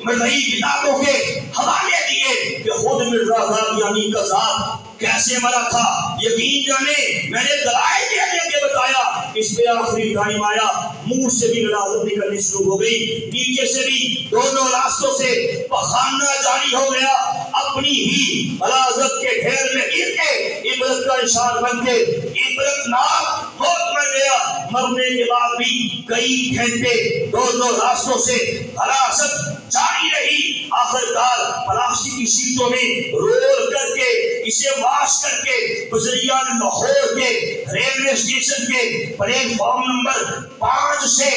مرزائی کتابوں کے حوالے دیے کہ خود مرزا قادیانی کا ذات کیسے مرا تھا، یقین جانے میں نے دلائل دے کے بتایا۔ اس پہ آخری ٹائم آیا، منہ سے بھی غلاظت نکلنی شروع ہو گئی، نیچے سے بھی، دونوں راستوں سے بخانہ جاری ہو گیا، اپنی ہی غلاظت کے ڈھیر میں گر کے عبرت کا نشان بن کے عبرت ناک موت مر گیا۔ مرنے کے بعد بھی کئی گھنٹے دونوں راستوں سے حراست جاری رہی، آخر کار پلاسٹک کی شیٹوں میں رول کر کے اسے واش کر کے بزریان لاہور کے ریلوے اسٹیشن کے پلیٹ فارم نمبر 5 سے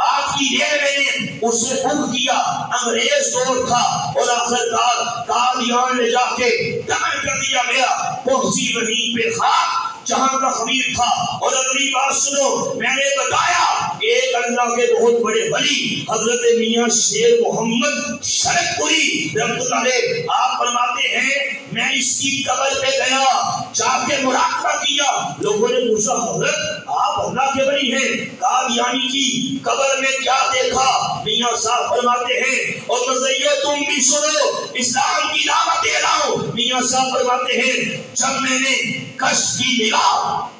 آج کی ریلوے نے اسے بک کیا۔ انگریز دور تھا، اور آخر کار قادیان لے جا کے دفن کر دیا گیا۔ پہنچی وہیں پہ خاک جہاں کا خمیر تھا۔ اور اگلی بات سنو، میں نے بتایا ایک اللہ کے بہت بڑے ولی حضرت میاں شیر محمد شرک پوری رحمۃ اللہ علیہ، آپ فرماتے ہیں میں اس کی قبر پہ گیا، جا کے مراقبہ کیا، لوگوں نے پوچھا حضرت آپ اللہ کے ولی ہیں، قادیانی کی قبر میں کیا دیکھا؟ میاں صاحب فرماتے ہیں اور مرزائیو تم بھی سنو، اسلام کی دعوت دے رہا ہوں۔ میاں صاحب فرماتے ہیں جب میں نے کشف کی نگاہ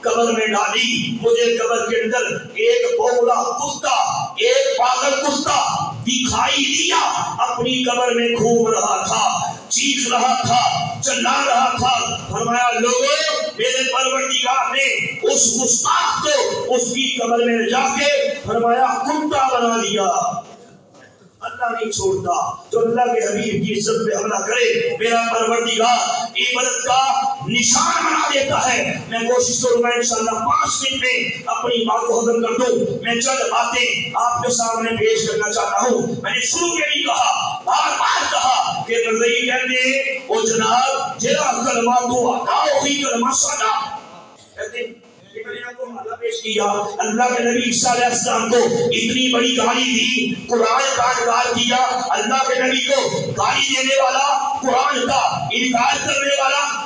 قبر میں ڈالی، مجھے قبر کے اندر ایک بولا کتا، ایک پاگل کتا دکھائی دیا، اپنی قبر میں گھوم رہا تھا، چیخ رہا تھا، چلا رہا تھا۔ فرمایا لوگوں، میرے پروردگار نے اس گستاخ کو اس کی قبر میں جا کے فرمایا کتا بنا دیا۔ اللہ نہیں چھوڑتا جو اللہ کے حبیب کی عزت پہ حملہ کرے، میرا پروردگار عبرت کا نشان بنا دیتا ہے۔ میں کوشش کروں گا انشاءاللہ 5 منٹ میں اپنی بات کو ختم کر دوں۔ میں چند باتیں آپ کے سامنے پیش کرنا چاہتا ہوں۔ میں نے شروع میں بھی کہا، بار بار کہا کہ مرزائی کہتے ہیں او جناب جرا کلمہ تو آقا ہی کلمہ سادا، کہتے ہیں پیش کیا اللہ کے نبی عیسیٰ علیہ السلام کو اتنی بڑی گالی دی، قرآن کا انکار کیا، اللہ کے نبی کو گالی دینے والا، قرآن کا انکار کرنے والا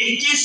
21,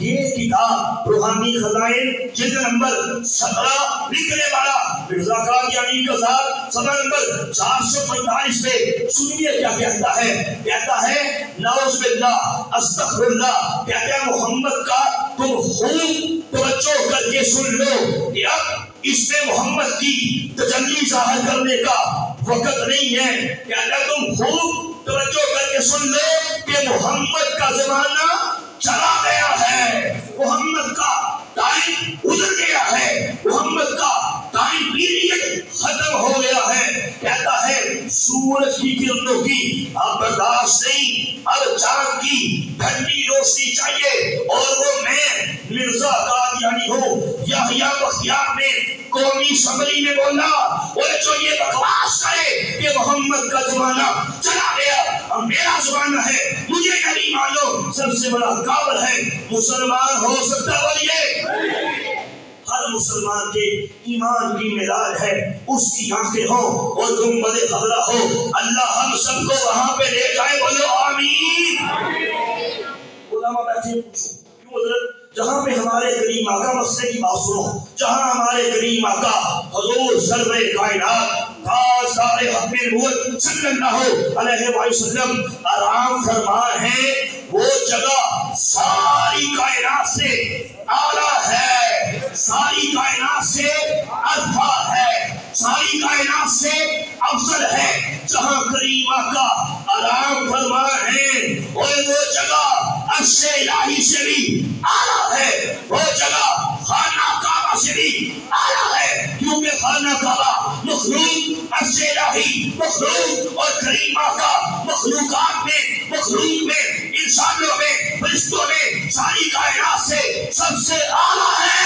یہ کتاب روحانی خزائن جلد نمبر 17 لکھنے والا مرزا قادیانی کا ذات صفحہ نمبر 445 پہ سنیے کیا کہتا ہے. کہتا ہے نعوذ باللہ استغفر اللہ. کہتے ہیں محمد کا تم خوب توجہ کر کے سن لو کہ اب اس میں محمد کی تجلی ظاہر کرنے کا وقت نہیں ہے. کہتا ہے تم خوب توجہ کر کے سن لو کہ محمد کا زمانہ چلا گیا ہے, محمد کا ٹائم گزر گیا ہے, محمد کا ٹائم پیریڈ ختم ہو گیا ہے. کہتا ہے سورج کی کرنوں کی اب برداشت نہیں, اب چاند کی ٹھنڈی روشنی چاہیے. اور وہ میں مرزا قادیانی ہوں. یحییٰ بختیار نے قومی اسمبلی میں بولا اور جو یہ بکواس کرے کہ محمد کا زمانہ چلا گیا, اب میرا زمانہ ہے, مجھے نہیں معلوم. سب سے بڑا کافر ہے مسلمان ہو سکتا بولیے. ہر مسلمان کے ایمان کی معیار ہے اس کی آنکھیں ہوں اور تم بڑے خبرہ ہو. اللہ ہم سب کو وہاں پہ لے جائے, بولو آمین. علماء بیٹھے پوچھو کیوں حضرت جہاں پہ ہمارے کریم آقا مسئلے کی بات سنو, جہاں ہمارے کریم آقا حضور سرور کائنات تاجدار حق نبوت صلی اللہ علیہ وسلم آرام فرما ہیں, وہ جگہ ساری کائنات سے اعلیٰ ہے, ساری کائنات سے ارفع ہے, ساری کائنات سے افضل ہے. جہاں کریم آقا آرام فرما ہیں اور وہ جگہ عرش الہی سے بھی اعلیٰ ہے, وہ جگہ خانہ کعبہ سے بھی اعلیٰ ہے. کیونکہ خانہ کعبہ مخلوق, عرش الہی مخلوق اور کریم آقا مخلوقات میں, مخلوق میں, انسانوں میں, فرشتوں میں, ساری کائنات سے سب سے اعلیٰ ہے.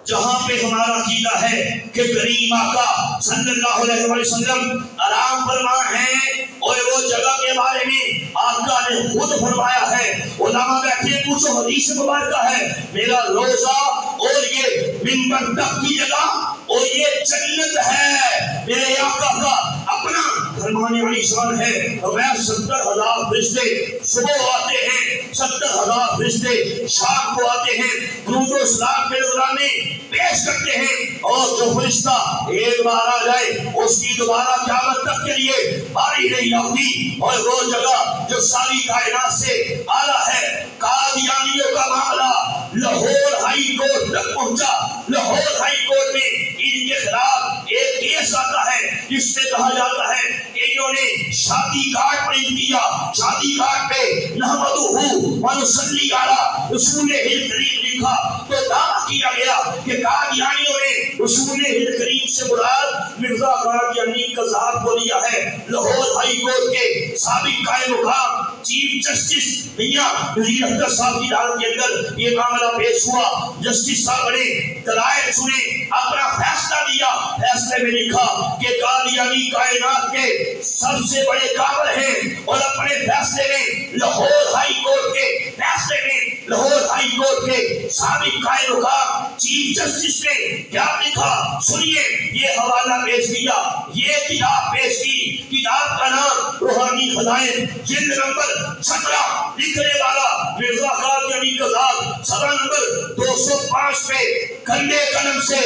جہاں پہ ہمارا عقیدہ ہے کہ کریم آقا صلی اللہ علیہ وسلم آرام فرما ہے اور وہ جگہ کے بارے میں آقا نے خود فرمایا ہے. علماء بیٹھے پوچھو حدیث مبارکہ ہے میرا روزہ اور یہ منبر تک کی جگہ اور یہ جنت ہے. میرے آقا کا اپنا فرمانے والی شان ہے. میں 70,000 فرشتے صبح آتے ہیں, 70,000 فرشتے شام کو آتے ہیں, درود و سلام کے نذرانے پیش کرتے ہیں, اور جو فرشتہ ایک بار آ جائے اس کی دوبارہ قیامت تک کے لیے باری نہیں آتی. اور وہ جگہ جو ساری کائنات سے اعلیٰ ہے. قادیانیوں کا معاملہ لاہور ہائی کورٹ تک پہنچا. لاہور ہائی کورٹ میں ان کے خلاف ایک کیس آتا ہے جس میں کہا جاتا ہے کہ انہوں نے شادی کارڈ پرنٹ کیا, شادی کارڈ پہ نحمدہ ونصلی علی رسول کریم لکھا, تو دعویٰ کیا گیا کہ قادیانیوں نے رسول کریم سے مراد مرزا قادیانی کا ذات کو لیا ہے. لاہور ہائی کورٹ کے سابق قائم مقام چیف جسٹس میاں نذیر اختر صاحب کی عدالت کے اندر یہ معاملہ پیش ہوا. جسٹس صاحب نے دلائل سنے, اپنا فیصلہ دیا. فیصلے میں لکھا کہ قادیانی کائنات کے سب سے بڑے کافر ہیں, اور اپنے فیصلے میں لاہور ہائی کورٹ کے فیصلے میں لاہور ہائی کورٹ کے سابق قائم مقام چیف جسٹس نے کیا لکھا سنیے. یہ حوالہ پیش کیا, یہ کتاب پیش کی. کتاب کا نام روحانی خزائن جلد نمبر 17 لکھنے والا مرزا قادیانی کا ذات صفحہ نمبر 205 پہ گندے قلم سے,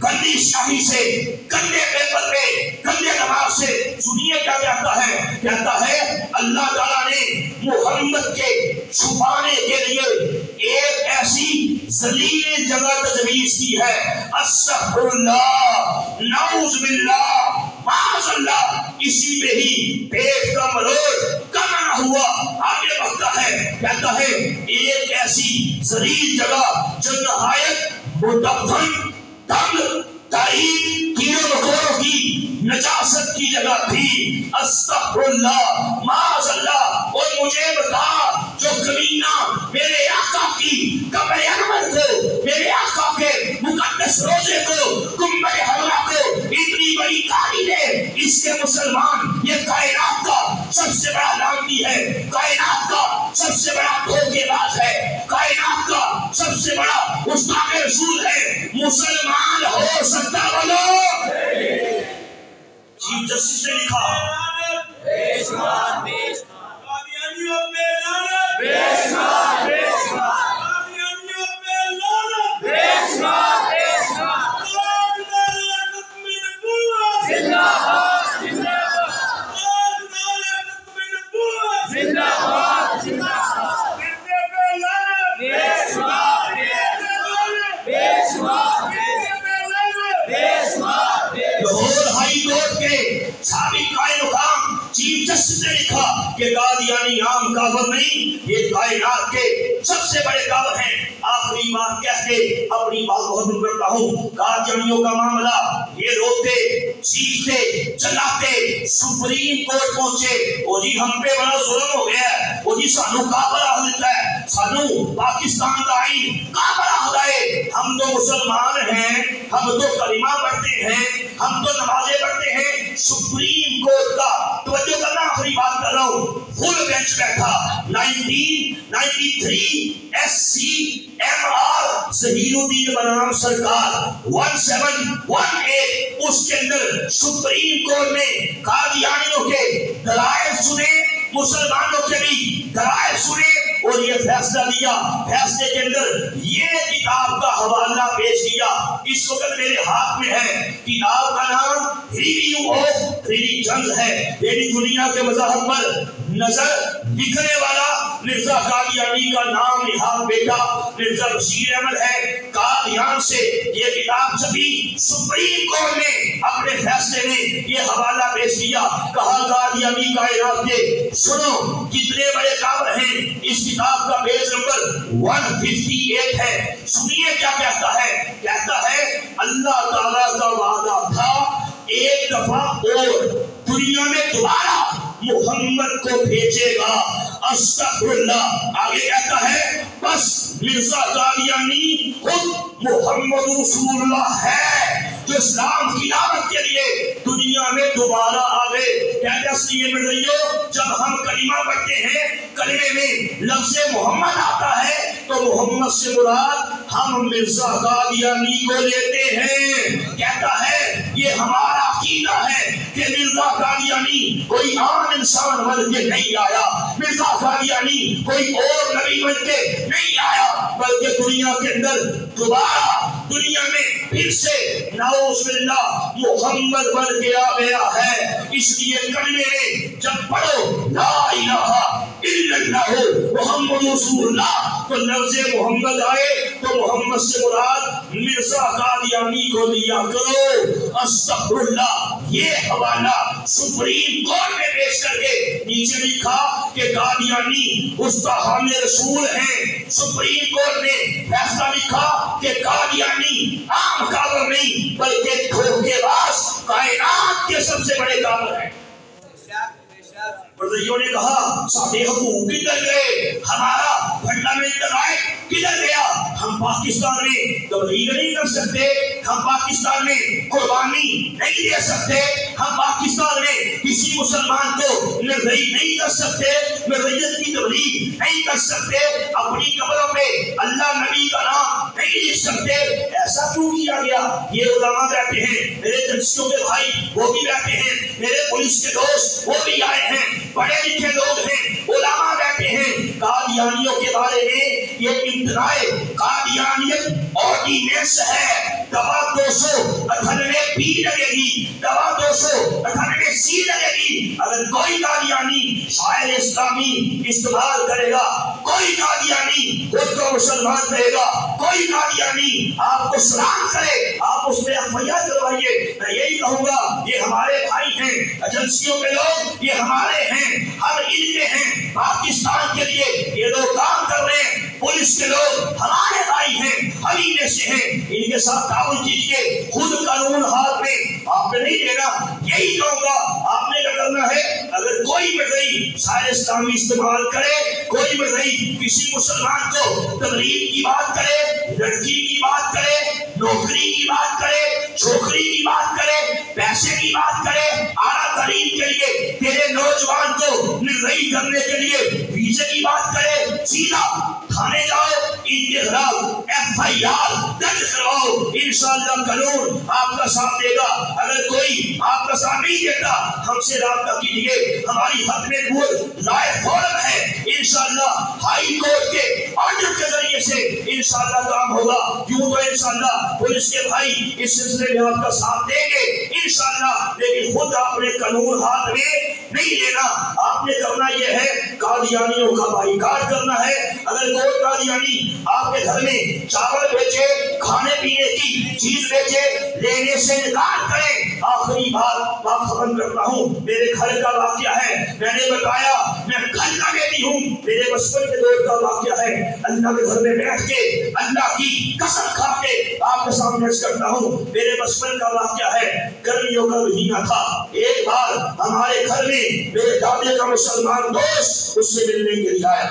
گندی شاہی سے, گندے پیپر پہ, گندے دماغ سے سنیے کیا کہتا ہے. کہتا ہے اللہ تعالیٰ نے محمد کے چھپانے کے لیے ایک ایسی ذلیل جگہ تجویز کی ہے. استغفر اللہ, نعوذ باللہ, معاذ اللہ. اسی میں ہی پیٹ کا مروڑ کم نہ ہوا. آگے بڑھتا ہے, کہتا ہے ایک ایسی ذلیل جگہ جو نہایت مدفن, تنگ, تاریخ, کیڑوں مکوڑوں کی نجاست کی جگہ تھی. استغفر اللہ, معاذ اللہ. اور مجھے بتا جو کمینہ میرے آقا کی قبر انور کو, میرے آقا کے مقدس روزے اس کے مسلمان یہ کائنات کا سب سے بڑا لعنتی ہے، کائنات کا سب سے بڑا دھوکے باز ہے، کائنات کا سب سے بڑا گستاخ رسول ہے۔ مسلمان ہو سکتا بولو؟ چیف جسٹس نے لکھا سابق قائد مقام چیف جسٹس نے لکھا کہ قادیانی عام کافر نہیں، یہ کائنات کے سب سے بڑے کافر ہیں۔ آخری بات کہہ کے اپنی بات کو ختم کرتا ہوں۔ قادیانیوں کا معاملہ یہ روتے چیختے چلاتے سپریم کورٹ پہنچے، او جی ہم پہ بڑا ظلم ہو گیا ہے، او جی سانو کافر آ دیتا ہے، سانو پاکستان کا آئین کافر آ ہے، ہم تو مسلمان ہیں، ہم تو کلمہ پڑھتے ہیں، ہم تو نمازیں پڑھتے ہیں۔ سپریم کورٹ کا توجہ کرنا، آخری بات کر رہا ہوں، فل بینچ بیٹھا 1993 SCMR ظہیر الدین بنام سرکار 1718 اس کے اندر سپریم کورٹ نے قادیانیوں کے دلائل سنے، مسلمانوں کے بھی دلائل سنے اور یہ فیصلہ لیا۔ فیصلے کے اندر یہ کتاب کا حوالہ پیش کیا، اس وقت میرے ہاتھ میں ہے، کتاب کا نام ریویو آف ریلیجنز ہے، یعنی دنیا کے مذاہب پر نظر لکھنے والا مرزا قادیانی کا نام نہاد بیٹا مرزا بشیر احمد ہے، قادیان سے یہ کتاب چھپی۔ سپریم کورٹ نے اپنے فیصلے میں یہ حوالہ پیش کیا، کہا قادیانی کائنات کے سنو کتنے بڑے کافر ہیں۔ اس کتاب کا پیج نمبر 158 ہے، سنیے کیا کہتا ہے۔ کہتا ہے اللہ تعالیٰ کا وعدہ تھا ایک دفعہ اور دنیا میں دوبارہ محمد کو بھیجے گا، استغفر اللہ۔ آگے کہتا ہے بس مرزا قادیانی خود محمد رسول اللہ ہے جو اسلام کی دعوت کے لیے دنیا میں دوبارہ آگے۔ کہتے ہیں مرزائیوں جب ہم کلمہ پڑھتے ہیں، کلمے میں لفظ محمد آتا ہے تو محمد سے مراد ہم مرزا قادیانی کو لیتے ہیں۔ کہتا ہے یہ ہمارا عقیدہ ہے کہ مرزا قادیانی کوئی عام انسان بن کے نہیں آیا، مرزا قادیانی کوئی اور نبی بن کے نہیں آیا، بلکہ دنیا کے اندر دوبارہ دنیا میں پھر سے نعوذ باللہ محمد بن کے آ گیا ہے۔ اس لیے کلمے میں جب پڑھو لا الہ الا اللہ محمد رسول اللہ تو لفظ محمد آئے تو محمد سے مراد مرزا قادیانی کو لیا کرو، استغفر اللہ۔ یہ حوالہ سپریم کورٹ میں پیش کر کے نیچے لکھا کہ قادیانی گستاخان رسول ہیں۔ سپریم کورٹ نے فیصلہ لکھا کہ قادیانی عام کافر نہیں بلکہ دھوکے باز کائنات کے سب سے بڑے کافر ہیں۔ مرزائیوں نے کہا سارے حقوق کدھر گئے، ہمارا فنڈامنٹل رائٹ کدھر گیا؟ ہم پاکستان میں تبلیغ نہیں کر سکتے، ہم پاکستان میں قربانی نہیں دے سکتے، ہم پاکستان میں کسی مسلمان کو مرزائی نہیں کر سکتے، مرزائیت کی تبلیغ نہیں کر سکتے، اپنی قبروں پہ اللہ نبی کا نام نہیں لکھ سکتے۔ ایسا کیوں کیا گیا؟ یہ علماء بیٹھے ہیں، میرے جنسیوں کے بھائی وہ بھی بیٹھے ہیں، میرے پولیس کے دوست وہ بھی آئے ہیں، بڑے لکھے لوگ ہیں، علماء بیٹھے ہیں۔ قادیانیوں کے بارے میں یہ امتناع قادیانیت آرڈیننس ہے، دوا 298 بی لگے گی، دوا 298 سی لگے گی۔ اگر کوئی قادیانی شاعر اسلامی استعمال کرے گا، کوئی قادیانی خود کو مسلمان کہے گا، کوئی قادیانی آپ کو سلام کرے، آپ اس پہ FIR کروائیے، میں یہی کہوں گا یہ ہمارے بھائی ہیں، ایجنسیوں کے لوگ یہ ہمارے ہیں، ہم ان کے ہیں، پاکستان کے لیے یہ لوگ کام کر رہے ہیں، پولیس کے لوگ ہمارے بھائی ہیں، ہم ہی میں سے ہیں، ان کے ساتھ تعاون کیجیے، خود قانون ہاتھ میں آپ نے نہیں لینا۔ یہی کہوں گا آپ نے کیا کرنا ہے، اگر کوئی مرزائی شاعر اسلامی استعمال کرے، کوئی مرزائی کسی مسلمان کو تبلیغ کی بات کرے، لڑکی کی بات کرے، نوکری کی بات کرے، چھوکری کی بات کرے، پیسے کی بات کرے، اعلیٰ تعلیم کے لیے تیرے نوجوان کو نگرانی کرنے کے لیے ویزے کی بات کرے، سیدھا تھانے جاؤ، ان کے خلاف FIR درج کرواؤ، انشاءاللہ قانون آپ کا ساتھ دے گا۔ اگر کوئی آپ کا ساتھ نہیں دیتا ہم سے رابطہ کیجیے، ہماری ختم نبوت لائیو فورم ہے، انشاءاللہ ہائی کورٹ کے آرڈر کے ذریعے سے انشاءاللہ کام ہوگا۔ یوں تو انشاءاللہ پولیس کے بھائی اس سلسلے میں آپ کا ساتھ دیں گے انشاءاللہ، لیکن خود آپ نے قانون ہاتھ میں نہیں لینا۔ آپ نے کرنا یہ ہے قادیانیوں کا بائیکاٹ کرنا ہے۔ اگر کوئی قادیانی آپ کے گھر میں چاول بیچے، کھانے پینے کی چیز بیچے، لینے سے انکار کرے، آخری بات ختم کرتا ہوں، میرے گھر کا واقعہ ہے، میں نے بتایا میں گھر کا بیٹی ہوں، میرے بچپن کے دور کا واقعہ ہے، اللہ کے گھر میں بیٹھ کے اللہ کی قسم کھا کے آپ کے سامنے عرض کرتا ہوں، میرے بچپن کا واقعہ ہے، گرمیوں کا مہینہ تھا، ایک بار ہمارے گھر میں میرے دادے کا مسلمان دوست اس سے ملنے کے لیے آیا،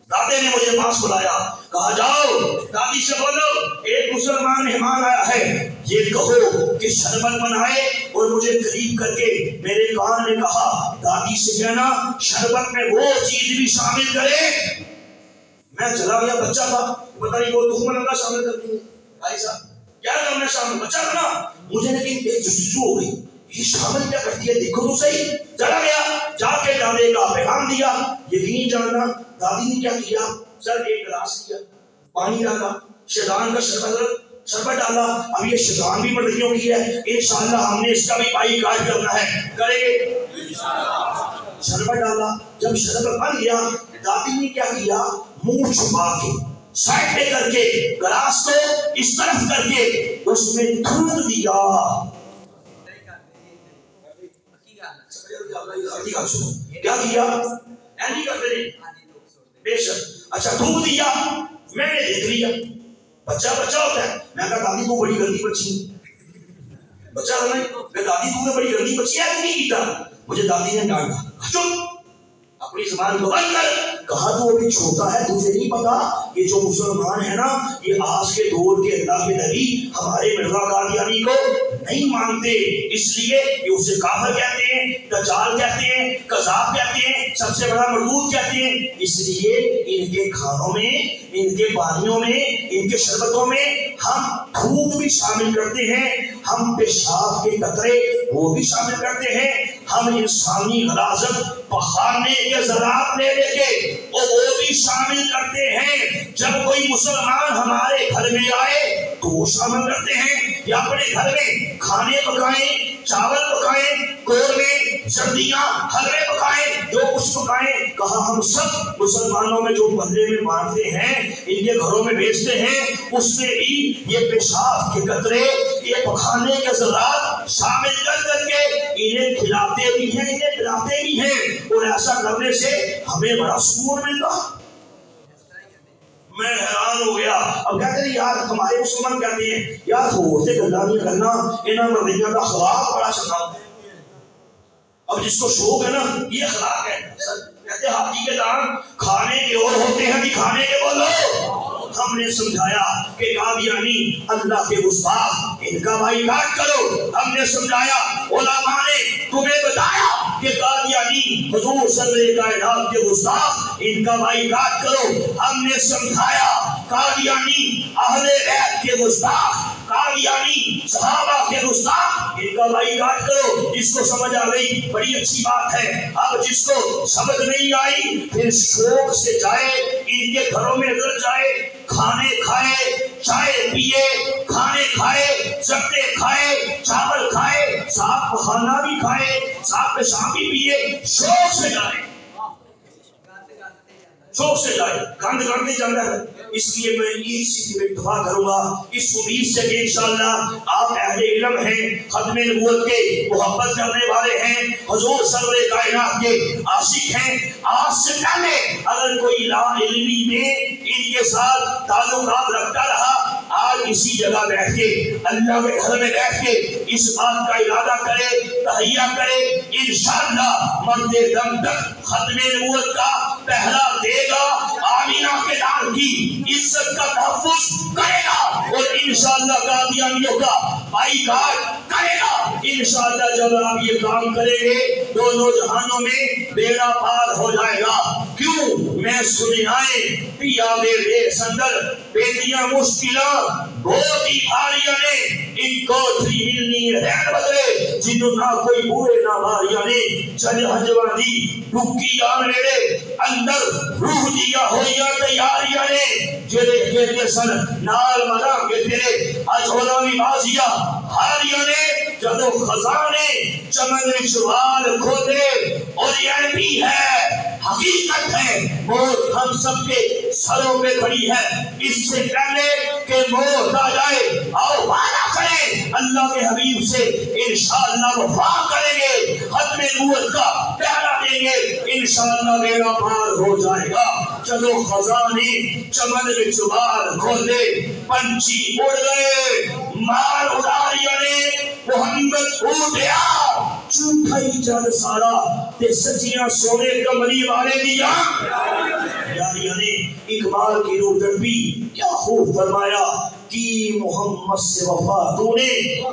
دادے نے مجھے پاس بلایا، کہا جاؤ دادی سے بولو ایک مسلمان مہمان آیا ہے، یہ کہو کہ شربت بنائے، اور مجھے قریب کر کے میرے کان نے کہا دادی سے کہنا شربت میں وہ چیز بھی شامل کرے۔ میں چلا گیا، بچہ تھا، پتہ نہیں وہ دخمن اللہ شامل کر دیں بھائی صاحب کیا کرنا شامل، بچہ تھا نا، مجھے لیکن ایک جستجو ہو گئی، یہ شامل کیا کرتی ہے دیکھو تو صحیح۔ چلا گیا، جا کے دادے کا پیغام دیا، یقین جاننا دادی نے کیا کیا، سر ایک گلاس لیا، پانی ڈالا، شیطان کا شربت ڈالا، اب یہ شیطان بھی مردیوں کی ہے، انشاءاللہ ہم نے اس کا بھی بائیکاٹ کرنا ہے، کریں گے شربت ڈالا، جب شربت بن گیا دادی نے کیا کیا، منہ چھپا کے سائڈ پہ کر کے گلاس کو اس طرف کر کے اس میں دودھ دیا، کیا کیا ایسی کرتے رہے بے شک، اچھا دودھ دیا، میں نے دیکھ لیا بچہ ہوتا ہے، میں کہا دادی کو بڑی گندی بچی، بچہ ہونا ہے، میں دادی کو بڑی گندی بچی ہے نہیں پیتا، مجھے دادی نے ڈانٹا، چپ اپنی زبان کو بند کر، کہا تو ابھی چھوٹا ہے، تجھے نہیں پتا یہ جو مسلمان ہے نا یہ آج کے دور کے اللہ کے نبی ہمارے مرزا قادیانی کو نہیں مانتے، اس لیے یہ اسے کافر کہتے ہیں، دجال کہتے ہیں، کذاب کہتے ہیں، سب سے بڑا مردود کہتے ہیں، اس لیے ان کے کھانوں میں، ان کے پانیوں میں، ان کے شربتوں میں ہم تھوک بھی شامل کرتے ہیں، ہم پیشاب کے قطرے وہ بھی شامل کرتے ہیں، ہم انسانی غلاظت بخارنے کے ذرات لے لے کے وہ بھی شامل کرتے ہیں۔ جب کوئی مسلمان ہمارے گھر میں آئے تو وہ شامل کرتے ہیں، یا اپنے گھر میں کھانے پکائیں، چاول پکائیں، قورمے، سردیاں، حلوے پکائیں، جو کچھ پکائیں، کہا ہم سب مسلمانوں میں جو محلے میں بانٹتے ہیں، ان کے گھروں میں بیچتے ہیں، اس میں بھی یہ پیشاب کے قطرے، یہ پکانے کے ذرات شامل کر کے انہیں کھلاتے بھی ہیں، انہیں پلاتے بھی ہیں، اور ایسا کرنے سے ہمیں بڑا سکون ملتا۔ میں حیران ہو گیا، اب کہتے ہیں یار ہمارے مسلمان کہتے ہیں یار ہوتے گلا نہیں کرنا، انہاں مردیاں کا اخلاق بڑا چنگا، اب جس کو شوق ہے نا یہ اخلاق ہے، کہتے ہیں ہاتھی کے دان کھانے کے اور ہوتے ہیں دکھانے کے بولو۔ ہم نے سمجھایا کہ قادیانی اللہ کے گستاخ، ان کا بائیکاٹ کرو، ہم نے سمجھایا، علماء نے تمہیں بتایا کہ قادیانی حضور صلی اللہ علیہ وسلم کے گستاخ، ان کا بائیکاٹ کرو، ہم نے سمجھایا قادیانی اہل بیت کے گستاخ، قادیانی صحابہ کے گستاخ، ان کا بائیکاٹ کرو۔ جس کو سمجھ آ گئی بڑی اچھی بات ہے، اب جس کو سمجھ نہیں آئی پھر شوق سے جائے، ان کے گھروں میں ادھر جائے، کھانے کھائے، چائے پیے، کھانے کھائے، زردے کھائے، چاول کھائے، صاف کھانا بھی کھائے، صاف پیشاب بھی پیے، شوق سے جائے، شوق سے جائے، گند کرنے جانا ہے۔ اس لیے میں اسی میں دعا کروں گا اس امید سے کہ انشاءاللہ آپ اہل علم ہیں، ختم نبوت کے محبت کرنے والے ہیں، حضور سرور کائنات کے عاشق ہیں، آج سے پہلے اگر کوئی لا علمی میں ان کے ساتھ تعلقات رکھتا رہا، آج اسی جگہ بیٹھ کے اللہ کے گھر میں بیٹھ کے اس بات کا ارادہ کرے، تہیہ کرے، انشاءاللہ مرتے دم تک ختم نبوت کا پہلا دے گا، آمینہ کے لال کی عزت کا تحفظ کرے گا، اور انشاءاللہ قادیانیوں کا بائی کاٹ کرے گا۔ انشاءاللہ جب آپ یہ کام کریں گے دونوں جہانوں میں بیڑا پار ہو جائے گا۔ کیوں؟ میں سنے آئے پیا میرے سندر بیٹیاں مشکلہ بہت ہی بھاریاں نے، ان کو تھی ملنی رہن بدلے جنہوں نہ کوئی بوئے نہ بھاریاں نے، چل حجوہ دی ڈھکی آن میرے اندر روح دیا ہویا تیاریاں نے، جلے کہتے سن نال مرام کے تیرے اجھولا بھی بازیا ہاریاں نے، جدو خزانے چمن رچوال کھودے، اور یہ بھی ہے حقیقت ہے موت ہم سب کے سروں پہ کھڑی ہے۔ اس سے پہلے کہ موت آ جائے اور وعدہ کریں اللہ کے حبیب سے انشاءاللہ وفا کریں گے، ختم نبوت کا پہلا دیں گے، انشاءاللہ میرا پار ہو جائے گا۔ چلو خزانے چمن رچوال کھودے، پنچھی اڑ گئے مال اڑاریاں نے، محمد اٹھیا جھوٹا ہی جل سارا تے سچیاں سونے کملی والے دیا یاریاں نے۔ اقبال کی روح تڑپی کیا خوب فرمایا کہ محمد سے وفا تو نے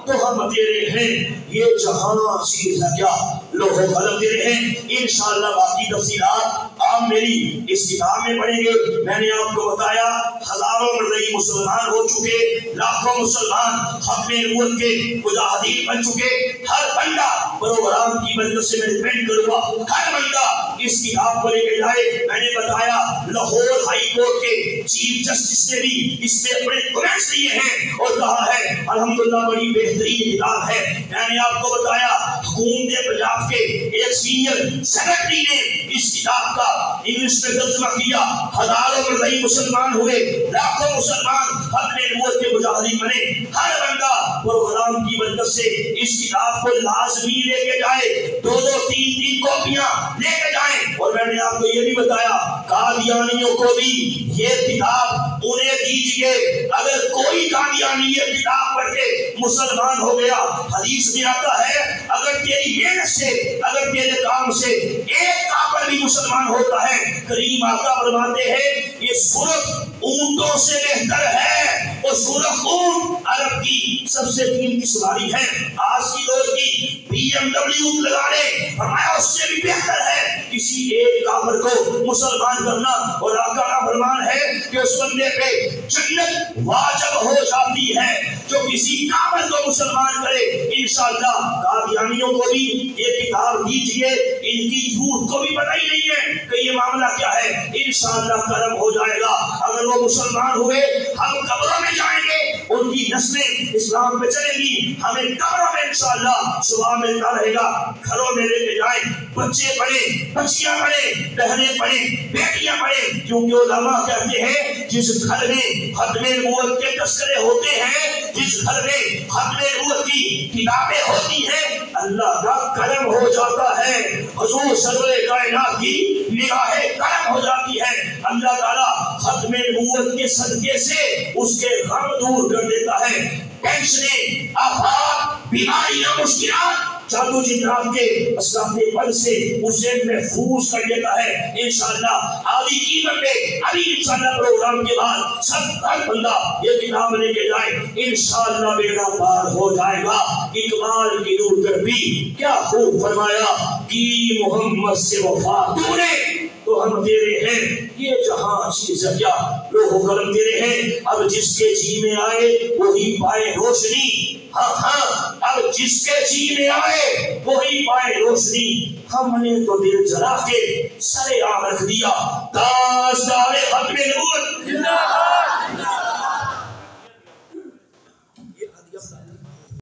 تو ہم تیرے ہیں، یہ جہاں چیز ہے کیا لوح قلم تیرے ہیں۔ انشاءاللہ باقی تفصیلات آپ میری اس کتاب میں پڑھیں گے۔ میں نے آپ کو بتایا ہزاروں مرئی مسلمان ہو چکے، لاکھوں مسلمان ختم نبوت کے مجاہدین بن چکے، ہر بندہ پروگرام کی برکت سے میں ڈیپینڈ کروں گا، ہر بندہ اس کتاب کو لے کے جائے۔ میں نے بتایا لاہور ہائی کورٹ کے چیف جسٹس نے بھی اس میں اپنے کمنٹس دیے ہیں اور کہا ہے الحمدللہ بڑی بہترین کتاب ہے۔ میں نے آپ کو بتایا حکومت پنجاب کے ایک سینئر سیکرٹری نے اس کتاب کا انگلش میں ترجمہ کیا، ہزاروں مرئی مسلمان ہوئے، لاکھوں مسلمان ختم نبوت کے مجاہدین بنے۔ ہر بندہ پروگرام کی برکت سے اس کتاب کو لازمی لے کے جائے، دو دو تین تین کاپیاں لے کے جائیں۔ اور میں نے آپ کو یہ بھی بتایا قادیانیوں کو بھی یہ کتاب انہیں دیجئے، اگر کوئی قادیانی یہ کتاب پڑھ کے مسلمان ہو گیا، حدیث میں آتا ہے اگر تیری محنت سے، اگر تیرے کام سے ایک کافر بھی مسلمان ہوتا ہے، کریم آقا فرماتے ہیں یہ سرخ اونٹوں سے بہتر ہے، اور سرخ اونٹ عرب کی سب سے قیمتی سواری ہے۔ آج کی دور کی BMW لگا لے، فرمایا اس سے بھی بہتر ہے کسی ایک کافر کو مسلمان کرنا، اور آقا کا فرمان ہے کہ اس بندے پہ جنت واجب ہو جاتی ہے جو کسی کافر کو مسلمان کرے۔ انشاءاللہ قادیانیوں کو بھی یہ کتاب دیجئے، ان کی جھوٹ کو بھی پتہ ہی نہیں ہے کہ یہ معاملہ کیا ہے، انشاءاللہ کرم ہو جائے گا۔ اگر وہ مسلمان ہوئے ہم قبروں میں جائیں گے، ان کی نسلیں اسلام پہ چلیں گی، ہمیں قبروں میں انشاءاللہ صبح ملتا رہے گا۔ گھروں میں لے کے جائیں، بچے پڑھیں، بچیاں پڑھیں، بہنیں پڑھیں، بیٹیاں پڑھیں، کیونکہ علماء کہتے ہیں جس گھر میں ختم نبوت کے تذکرے ہوتے ہیں، جس گھر میں ختم نبوت کی کتابیں ہوتی ہیں، اللہ کا کرم ہو جاتا ہے، حضور سرور کائنات کی نگاہ کرم ہو جاتی ہے۔ اللہ تعالیٰ ختم نبوت کے صدقے سے اس کے غم دور کر دیتا ہے، ٹینشنیں، آفات، بیماریاں، مشکلات، جادو جنات کے اسلام پل سے اسے محفوظ کر دیتا ہے۔ انشاءاللہ آدھی قیمت پہ ابھی انشاءاللہ پروگرام کے بعد سب ہر بندہ یہ کتاب لے کے جائے، انشاءاللہ بیڑا پار ہو جائے گا۔ اقبال کی روح تڑپی کیا خوب فرمایا کہ محمد سے وفا تو نے تو ہم تیرے ہیں، یہ جہاں چیز ہے کیا لوح قلم تیرے ہیں، اب جس کے جی میں آئے وہی پائے روشنی، ہاں ہاں اب جس کے جی میں آئے وہی پائے روشنی، ہم نے تو دل جلا کے سرے عام رکھ دیا، تاجدار ختم نبوت